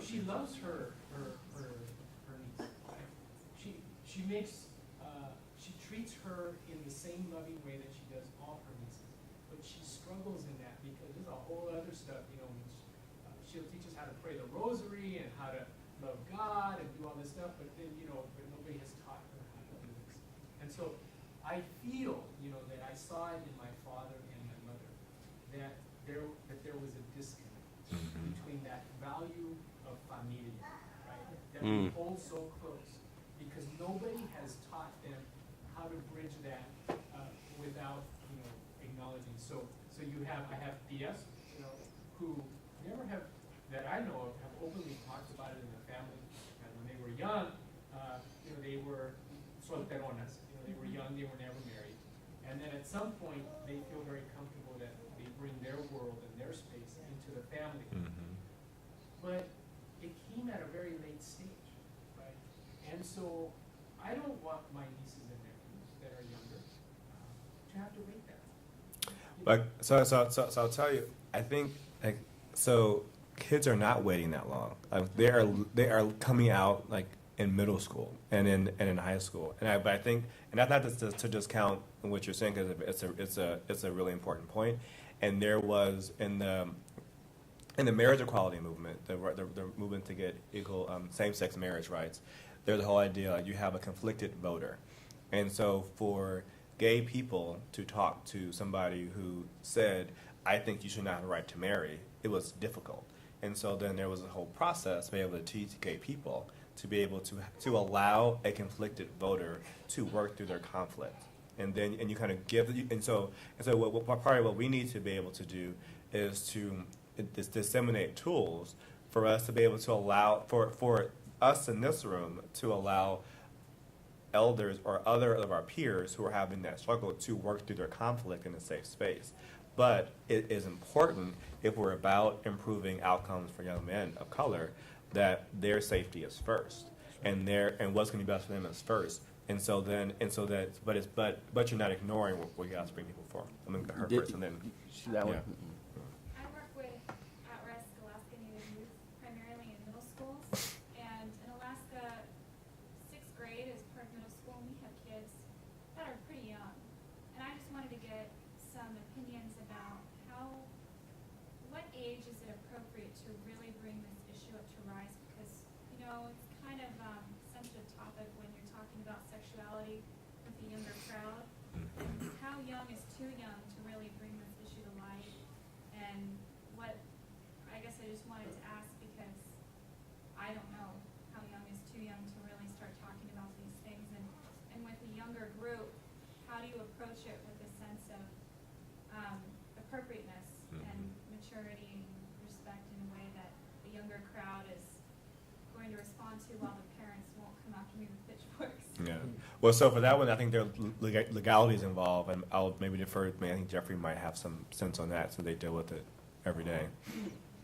she loves her niece, right? She treats her in the same loving way that she does all her nieces, but she struggles in that because there's a whole other stuff, she'll teach us how to pray the rosary and how to love God and do all this stuff, but then but nobody has taught her how to do this. And so I feel that I saw it in my father and my mother that there was a disconnect between that value of familia, right, that we hold so close, because nobody has taught them how to bridge that without acknowledging. So I have PS, who never have, that I know of, have openly talked about it in the family. And when they were young, they were solteronas. They were young, they were never married. And then at some point, they feel very comfortable that they bring their world and their space into the family. But it came at a very late stage, right? And so I don't want my nieces and nephews that are younger to have to wait that long. So I'll tell you, I think so kids are not waiting that long. They are coming out like in middle school and in high school, but I think, and that's not to discount what you're saying, because it's a really important point. And there was in the marriage equality movement, the movement to get equal same-sex marriage rights, there's the whole idea you have a conflicted voter, and so for gay people to talk to somebody who said, "I think you should not have a right to marry," it was difficult. And so then there was a whole process to be able to teach gay people to be able to allow a conflicted voter to work through their conflict. And you kind of give, and so what part of what we need to be able to do is to disseminate tools for us to be able to allow, for us in this room to allow elders or other of our peers who are having that struggle to work through their conflict in a safe space. But it is important, if we're about improving outcomes for young men of color, that their safety is first, and what's going to be best for them is first. But you're not ignoring what you guys bring people for. I'm going to her first, and then that one. I work with at-risk Alaska Native youth, primarily in middle schools. And in Alaska, 6th grade is part of middle school, and we have kids that are pretty young. And I just wanted to get some opinions about what age is it appropriate to really bring this issue up to rise? Because, it's kind of a sensitive topic when you're talking about sexuality with the younger crowd. And how young is too young to really bring this issue to light? And I guess I just wanted to ask, because I don't know how young is too young to really start talking about these things. And with the younger group, how do you approach it with a sense of appropriateness and maturity and respect in a way that the younger crowd is going to respond to, while the parents won't come after me with pitchforks? Yeah. Well, so for that one, I think there are legalities involved, and I'll maybe defer. I think Jeffrey might have some sense on that, since they deal with it every day.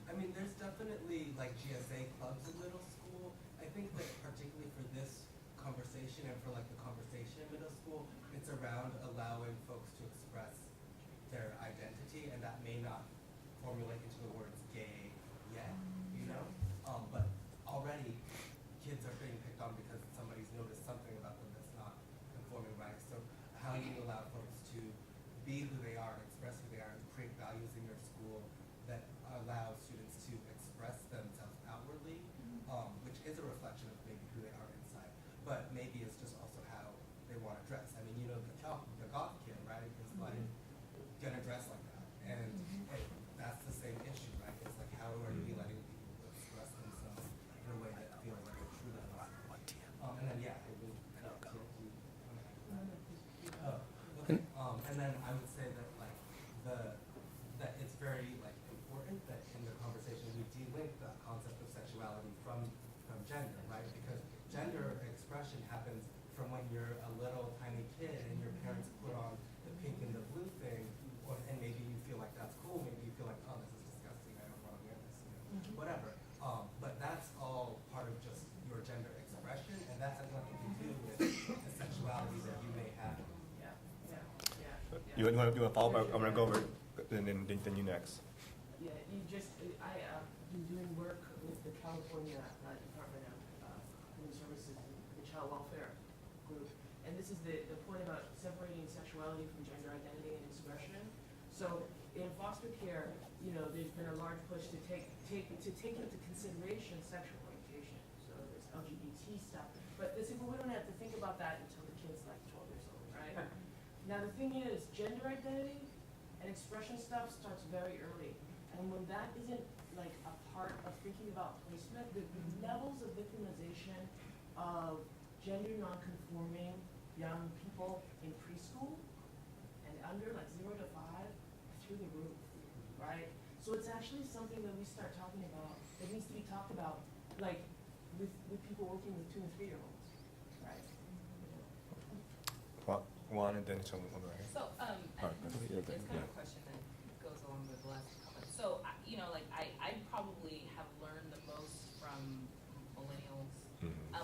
I mean, there's definitely like GSA clubs in middle school. I think that particularly for this conversation and for like the conversation in middle school, it's around allowing folks to express their identity, and that may not formulate into the words gay yet, but already kids are being picked on because somebody's noticed something about them that's not conforming, right? So how do you allow folks to be who they are, express who they are, and create values in your school that allow students to express themselves outwardly, then I would say that like that it's very like important that in the conversation we de-link the concept of sexuality from gender, right? Because gender expression happens from when you're a little tiny kid and your parents put on the pink and the blue thing, and maybe you feel like that's cool, maybe you feel like, oh, this is disgusting, I don't want to wear this, whatever. But that's all part of just your gender expression, and that has nothing to do with the sexuality that you may have. You want to follow up? I'm going to go over, and then you next. Yeah, I've been doing work with the California Department of Human Services, the Child Welfare Group, and this is the point about separating sexuality from gender identity and expression. So in foster care, there's been a large push to take into consideration sexual orientation. So there's LGBT stuff, but we don't have to think about that until the kid's like 12 years old, right? Now the thing is, gender identity and expression stuff starts very early, and when that isn't like a part of thinking about placement, the levels of victimization of gender nonconforming young people in preschool and under, like 0 to 5, are through the roof, right? So it's actually something that we start talking about. It needs to be talked about, like with people working with 2 and 3-year-olds, right? Juan, and then someone over here. So, it's kind of a question that goes along with the last comment. So, I probably have learned the most from millennials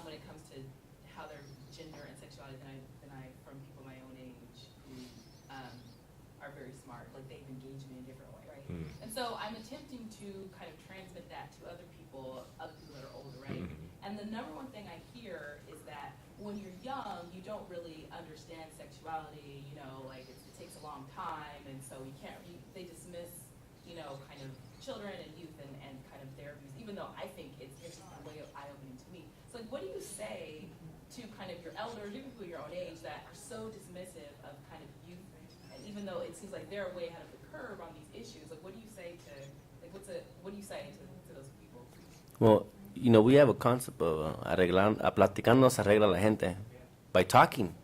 when it comes to how their gender and sexuality than I from people my own age who are very smart. Like, they've engaged me in a different way, right? And so I'm attempting to kind of transmit that to other people that are older, right? And the number one thing I hear is that when you're young, you don't really understand sexuality, like it takes a long time, and so they dismiss, kind of children and youth and kind of their views, even though I think it's just way eye-opening to me. So like, what do you say to kind of your elders, even people your own age, that are so dismissive of kind of youth, and even though it seems like they're way ahead of the curve on these issues, like what do you say to, like what do you say to those people? Well, we have a concept of platicando se arregla la gente. By talking,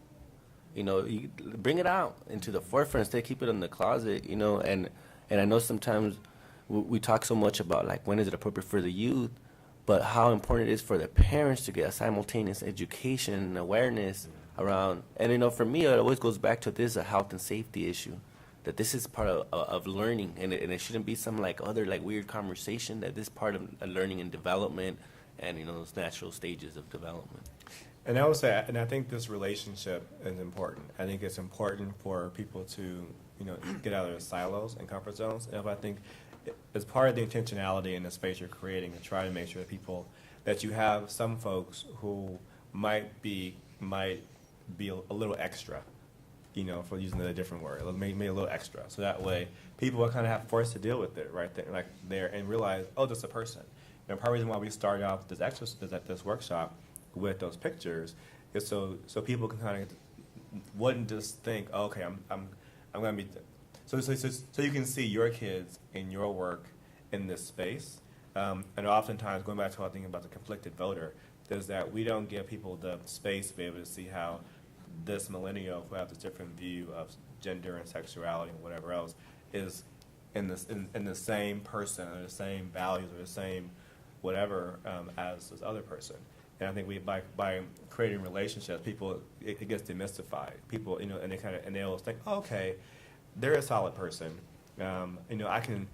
you bring it out into the forefront instead of keep it in the closet, and I know sometimes we talk so much about like when is it appropriate for the youth, but how important it is for the parents to get a simultaneous education and awareness around, and for me it always goes back to this, a health and safety issue, that this is part of learning, and it shouldn't be some like other like weird conversation, that this is part of learning and development, and those natural stages of development. And I would say, and I think this relationship is important. I think it's important for people to, get out of their silos and comfort zones. And if I think as part of the intentionality in the space you're creating, to try to make sure that you have some folks who might be a little extra, for using a different word, maybe a little extra. So that way, people will kind of have forced to deal with it right there, like there, and realize, oh, this is a person. And part of the reason why we started off this exercise at this workshop with those pictures is so people can kind of wouldn't just think, oh, okay, I'm going to be, so you can see your kids in your work in this space, and oftentimes going back to what I think about the conflicted voter, is that we don't give people the space to be able to see how this millennial who have this different view of gender and sexuality and whatever else is in the same person or the same values or the same whatever as this other person. And I think by creating relationships, people it gets demystified. People and they'll think, oh, okay, they're a solid person. I can,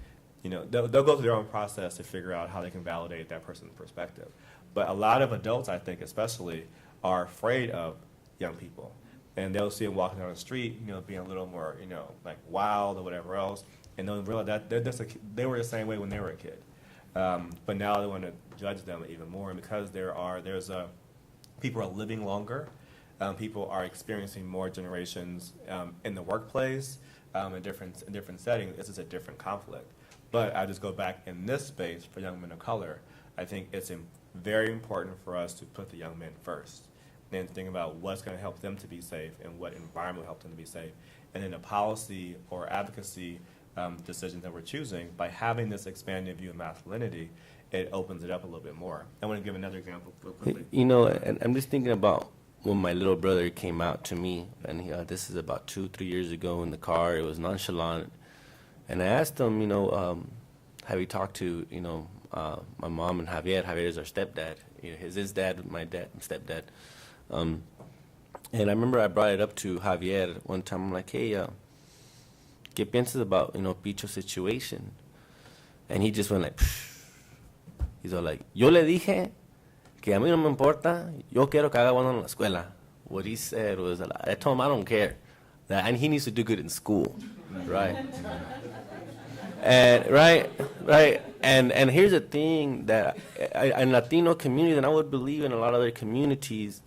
they'll go through their own process to figure out how they can validate that person's perspective. But a lot of adults, I think, especially, are afraid of young people, and they'll see them walking down the street, being a little more, like wild or whatever else, and they'll realize that they were the same way when they were a kid. But now they want to judge them even more, and because people are living longer, people are experiencing more generations in the workplace, in different settings. This is a different conflict. But I just go back in this space for young men of color. I think it's very important for us to put the young men first, and think about what's going to help them to be safe and what environment will help them to be safe, and then the policy or advocacy decisions that we're choosing, by having this expanded view of masculinity, it opens it up a little bit more. I want to give another example real quickly. And I'm just thinking about when my little brother came out to me, and this is about 2-3 years ago in the car, it was nonchalant, and I asked him, have you talked to, my mom and Javier? Javier is our stepdad. His dad, my stepdad. And I remember I brought it up to Javier one time. I'm like, hey, ¿qué piensas about, Picho's situation? And he just went like, psh. He's all like, yo le dije que a mí no me importa, yo quiero que haga bueno en la escuela. What he said was, I told him I don't care, and he needs to do good in school, right? And right, and here's the thing that in Latino communities, and I would believe in a lot of other communities,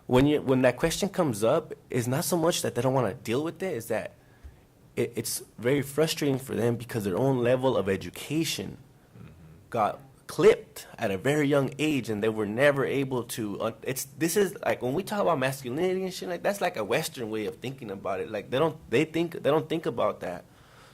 when that question comes up, it's not so much that they don't want to deal with it, it's that it's very frustrating for them because their own level of education got clipped at a very young age, and they were never able to. This is like when we talk about masculinity and shit, like that's like a Western way of thinking about it. Like they don't think about that.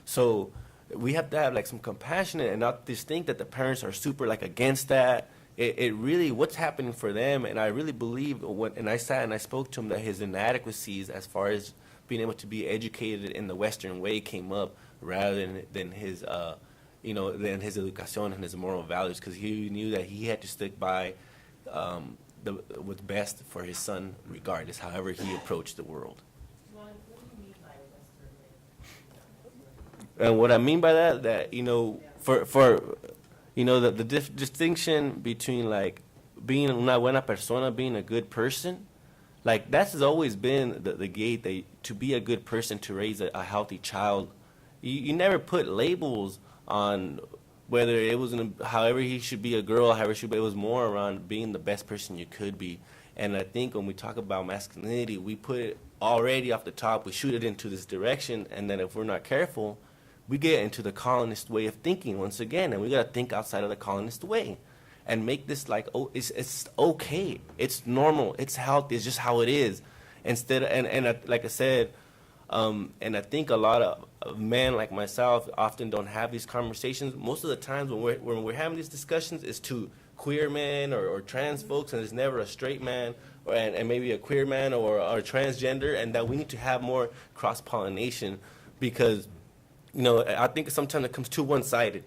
So we have to have like some compassion and not just think that the parents are super like against that. It really what's happening for them, and I really believe and I sat and I spoke to him that his inadequacies as far as being able to be educated in the Western way came up rather than his than his education and his moral values, because he knew that he had to stick by what's best for his son, regardless, however he approached the world. Juan, what do you mean by Western way? And what I mean by that for the distinction between like being una buena persona, being a good person, like that has always been the gate to be a good person, to raise a healthy child. You never put labels on whether it was however he should be a girl, however it should be. It was more around being the best person you could be. And I think when we talk about masculinity, we put it already off the top, we shoot it into this direction, and then if we're not careful, we get into the colonist way of thinking once again, and we got to think outside of the colonist way and make this like, oh, it's okay, it's normal, it's healthy, it's just how it is. Instead of, and like I said, and I think a lot of men like myself often don't have these conversations. Most of the times when we're having these discussions, it's to queer men or trans folks, and there's never a straight man and maybe a queer man or transgender, and that we need to have more cross-pollination, because I think sometimes it comes too one-sided,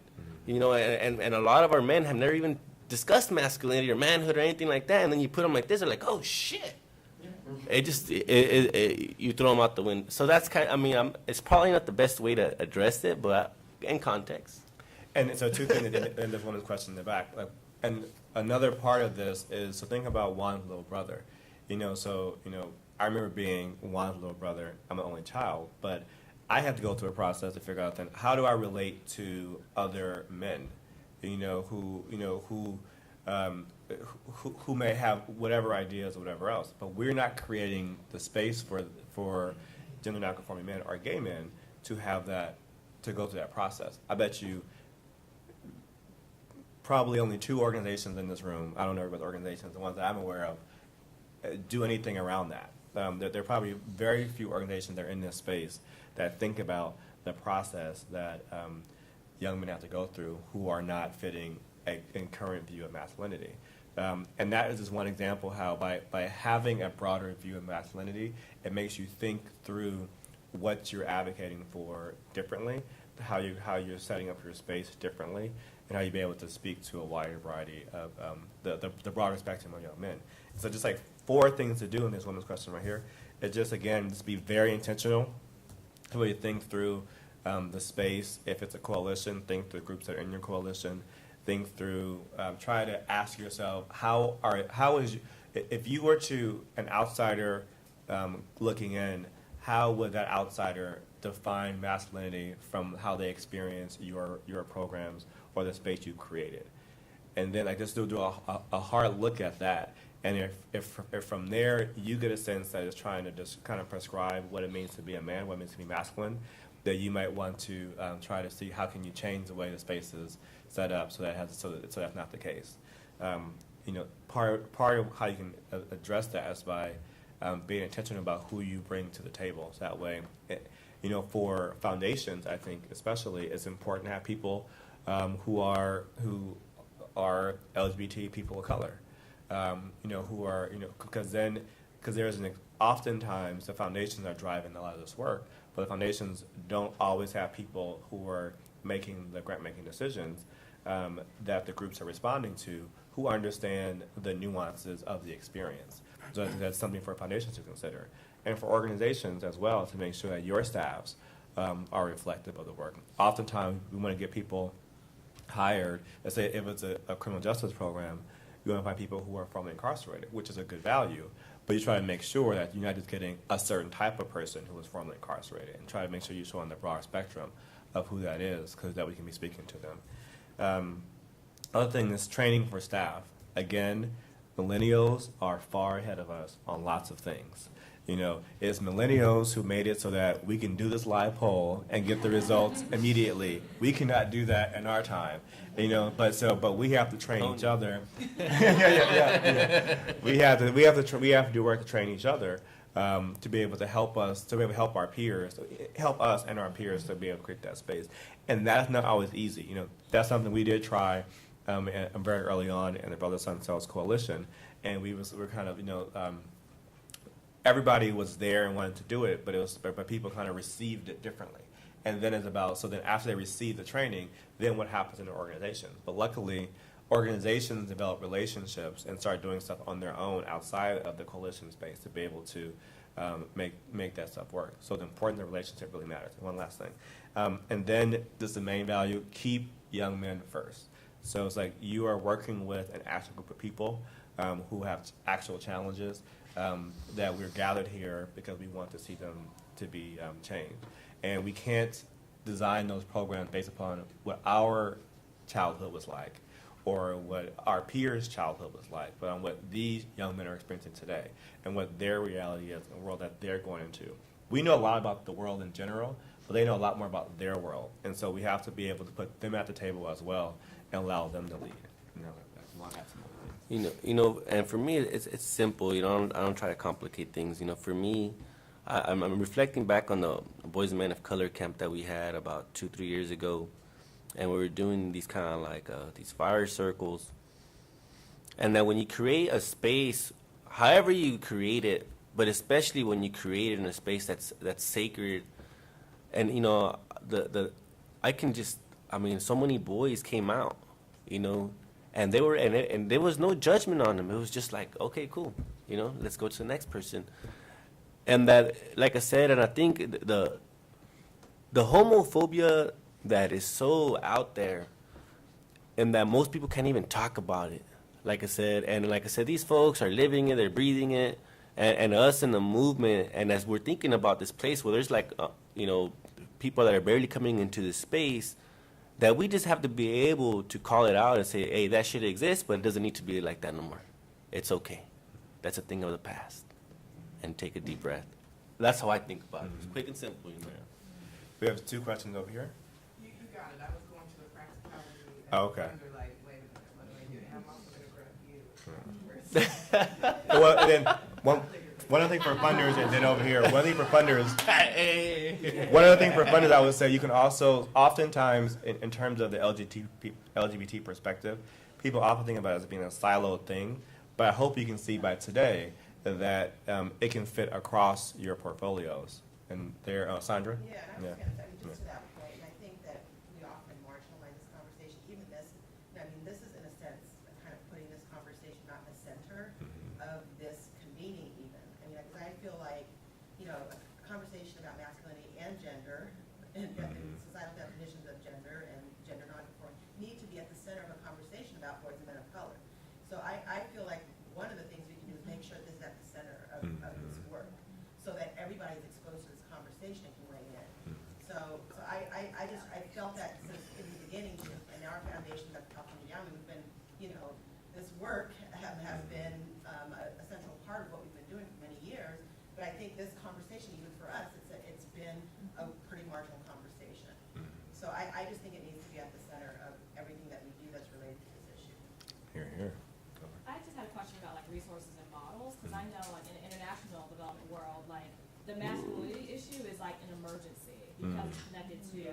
and a lot of our men have never even discussed masculinity or manhood or anything like that, and then you put them like this, they're like, oh shit. It just you throw them out the window. So that's it's probably not the best way to address it, but in context. And so two things, and there's one question in the back. And another part of this is, so think about Juan's little brother. I remember being Juan's little brother. I'm the only child, but I had to go through a process to figure out then how do I relate to other men, who may have whatever ideas or whatever else, but we're not creating the space for gender nonconforming men or gay men to have that, to go through that process. I bet you probably only 2 organizations in this room, I don't know about the organizations, the ones that I'm aware of, do anything around that. There are probably very few organizations that are in this space that think about the process that young men have to go through who are not fitting a current view of masculinity. And that is just one example how by having a broader view of masculinity, it makes you think through what you're advocating for differently, how you're setting up your space differently, and how you be able to speak to a wider variety of the broader spectrum of young men. So just like 4 things to do in this women's question right here. It just, again, just be very intentional, really think through the space. If it's a coalition, think through groups that are in your coalition. Think through, try to ask yourself, if you were an outsider looking in, how would that outsider define masculinity from how they experience your programs or the space you've created? And then just do a hard look at that. And if from there you get a sense that it's trying to just kind of prescribe what it means to be a man, what it means to be masculine, that you might want to try to see how can you change the way the space is set up so that's not the case. Part of how you can address that is by being intentional about who you bring to the table. So that way, for foundations, I think especially it's important to have people who are LGBT people of color, because because oftentimes the foundations are driving a lot of this work, but the foundations don't always have people who are making the grant-making decisions that the groups are responding to who understand the nuances of the experience. So I think that's something for foundations to consider. And for organizations as well, to make sure that your staffs are reflective of the work. Oftentimes, we want to get people hired. Let's say if it's a criminal justice program, you want to find people who are formerly incarcerated, which is a good value. But you try to make sure that you're not just getting a certain type of person who is formerly incarcerated, and try to make sure you show on the broad spectrum of who that is, because that we can be speaking to them. Other thing is training for staff. Again, millennials are far ahead of us on lots of things. You know, it's millennials who made it so that we can do this live poll and get the results immediately. We cannot do that in our time, you know. But we have to train each other. We have to do work to train each other to be able to help us, to be able to help our peers, help us and our peers to be able to create that space. And that's not always easy. You know, that's something we did try very early on in the Brother Son Cells Coalition, and we were kind of, you know. Everybody was there and wanted to do it, but people kind of received it differently. And then then after they receive the training, then what happens in the organization? But luckily, organizations develop relationships and start doing stuff on their own outside of the coalition space to be able to make that stuff work. So the importance of the relationship really matters. One last thing. And then just the main value, keep young men first. So it's like you are working with an actual group of people who have actual challenges, that we're gathered here because we want to see them to be changed. And we can't design those programs based upon what our childhood was like or what our peers' childhood was like, but on what these young men are experiencing today and what their reality is and the world that they're going into. We know a lot about the world in general, but they know a lot more about their world. And so we have to be able to put them at the table as well and allow them to lead. You know, that's one aspect. You know, and for me, it's simple. You know, I don't try to complicate things. You know, for me, I'm reflecting back on the Boys and Men of Color camp that we had about 2-3 years ago, and we were doing these kind of like these fire circles. And that when you create a space, however you create it, but especially when you create it in a space that's sacred, and you know, so many boys came out, you know. And they were, and there was no judgment on them. It was just like, okay, cool, you know, let's go to the next person. And that, like I said, and I think the homophobia that is so out there, and that most people can't even talk about it. Like I said, these folks are living it, they're breathing it, and us in the movement. And as we're thinking about this place where there's like, you know, people that are barely coming into this space, that we just have to be able to call it out and say, hey, that shit exists, but it doesn't need to be like that no more. It's okay. That's a thing of the past. And take a deep breath. That's how I think about it. It's quick and simple, you know. We have 2 questions over here. You got it. I was going to the practicality. Oh, okay. You're like, wait a minute, what do I do? I'm also going to grab you. Well, and then one other thing for funders, and then over here, one other thing for funders, I would say you can also, oftentimes, in terms of the LGBT perspective, people often think about it as being a siloed thing, but I hope you can see by today that it can fit across your portfolios. And there, Sandra? Yeah, and I was going to say, just to that point, and I think that we often marginalize this conversation, even this, I mean, this is in a sense kind of putting this conversation not in the center of this convening even. I mean, because I feel like, you know, a conversation about masculinity and gender, and societal definitions of gender and gender nonconforming need to be at the center of a conversation about boys and men of color. So I feel like one of the things we can do is make sure this is at the center of this work, so that everybody's exposed to this conversation and can weigh in. So I felt that since in the beginning, in our foundation, that's how coming down, we've been, you know, this work has been a central part of what we've been doing for many years. But I think this conversation, even for us, it's been a pretty marginal conversation. So I just think it needs to be at the center of everything that we do that's related to this issue. Here. I just had a question about like resources and models, because I know like in the international development world, like the masculinity issue is like an emergency because it's connected to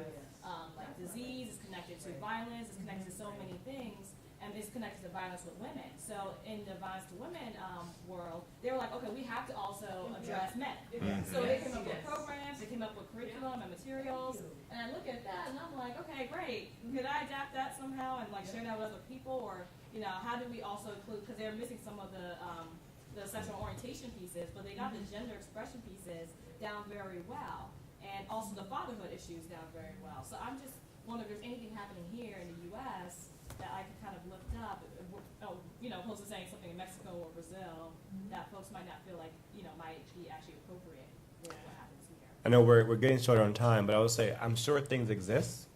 like disease, it's connected to violence, it's connected to so many things. and it's connected to violence with women. So in the violence to women world, they were like, okay, we have to also address men. So they came up with programs, they came up with curriculum and materials, and I look at that and I'm like, okay, great. Could I adapt that somehow and like share that with other people, or how do we also include? Because they're missing some of the sexual orientation pieces, but they got the gender expression pieces down very well, and also the fatherhood issues down very well. So I'm just wondering if there's anything happening here in the U.S. that I can kind of lift up, opposed to saying something in Mexico or Brazil that folks might not feel like, might be actually appropriate for what happens here. I know we're getting short on time, but I would say I'm sure things exist.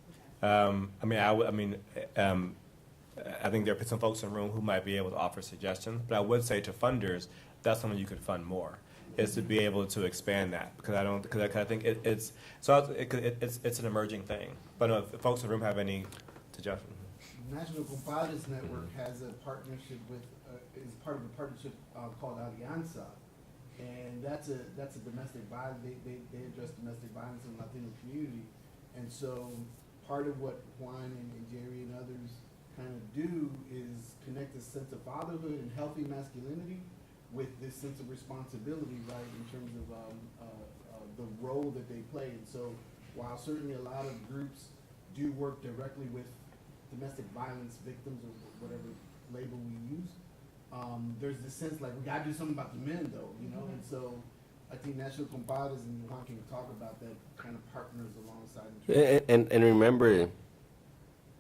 I think there are some folks in the room who might be able to offer suggestions, but I would say to funders, that's something you could fund more, is to be able to expand that, because I think it's an emerging thing. But if folks in the room have any suggestions. National Compadres Network has a partnership with, is part of a partnership called Alianza, and that's a domestic violence. They address domestic violence in the Latino community, and so part of what Juan and Jerry and others kind of do is connect a sense of fatherhood and healthy masculinity with this sense of responsibility, right, in terms of the role that they play. And so while certainly a lot of groups do work directly with domestic violence victims, or whatever label we use, there's this sense like we gotta do something about the men though, and so I think National Compadres and Juan can talk about that, kind of partners alongside. And remember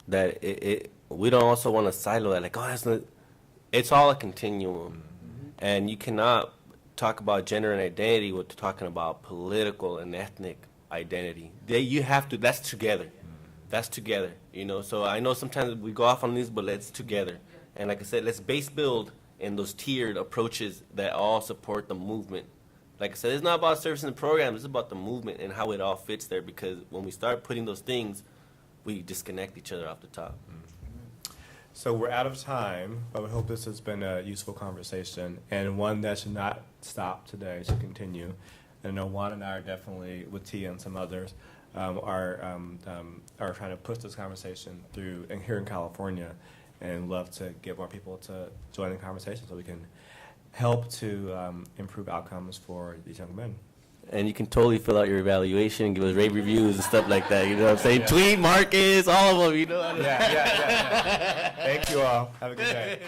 that we don't also want to silo that, like, oh, that's not, it's all a continuum. And you cannot talk about gender and identity without talking about political and ethnic identity. That's together. That's together, So I know sometimes we go off on these, but let's together. And like I said, let's base build in those tiered approaches that all support the movement. Like I said, it's not about servicing the program, it's about the movement and how it all fits there, because when we start putting those things, we disconnect each other off the top. So we're out of time, but we hope this has been a useful conversation, and one that should not stop today, should continue. And I know Juan and I are definitely, with Tia and some others, are trying to push this conversation through and here in California, and love to get more people to join the conversation so we can help to improve outcomes for these young men. And you can totally fill out your evaluation and give us rave reviews and stuff like that. You know what I'm saying? Yeah. Tweet, Marcus, all of them, Yeah. Thank you all. Have a good day.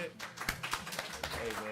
Hey, man.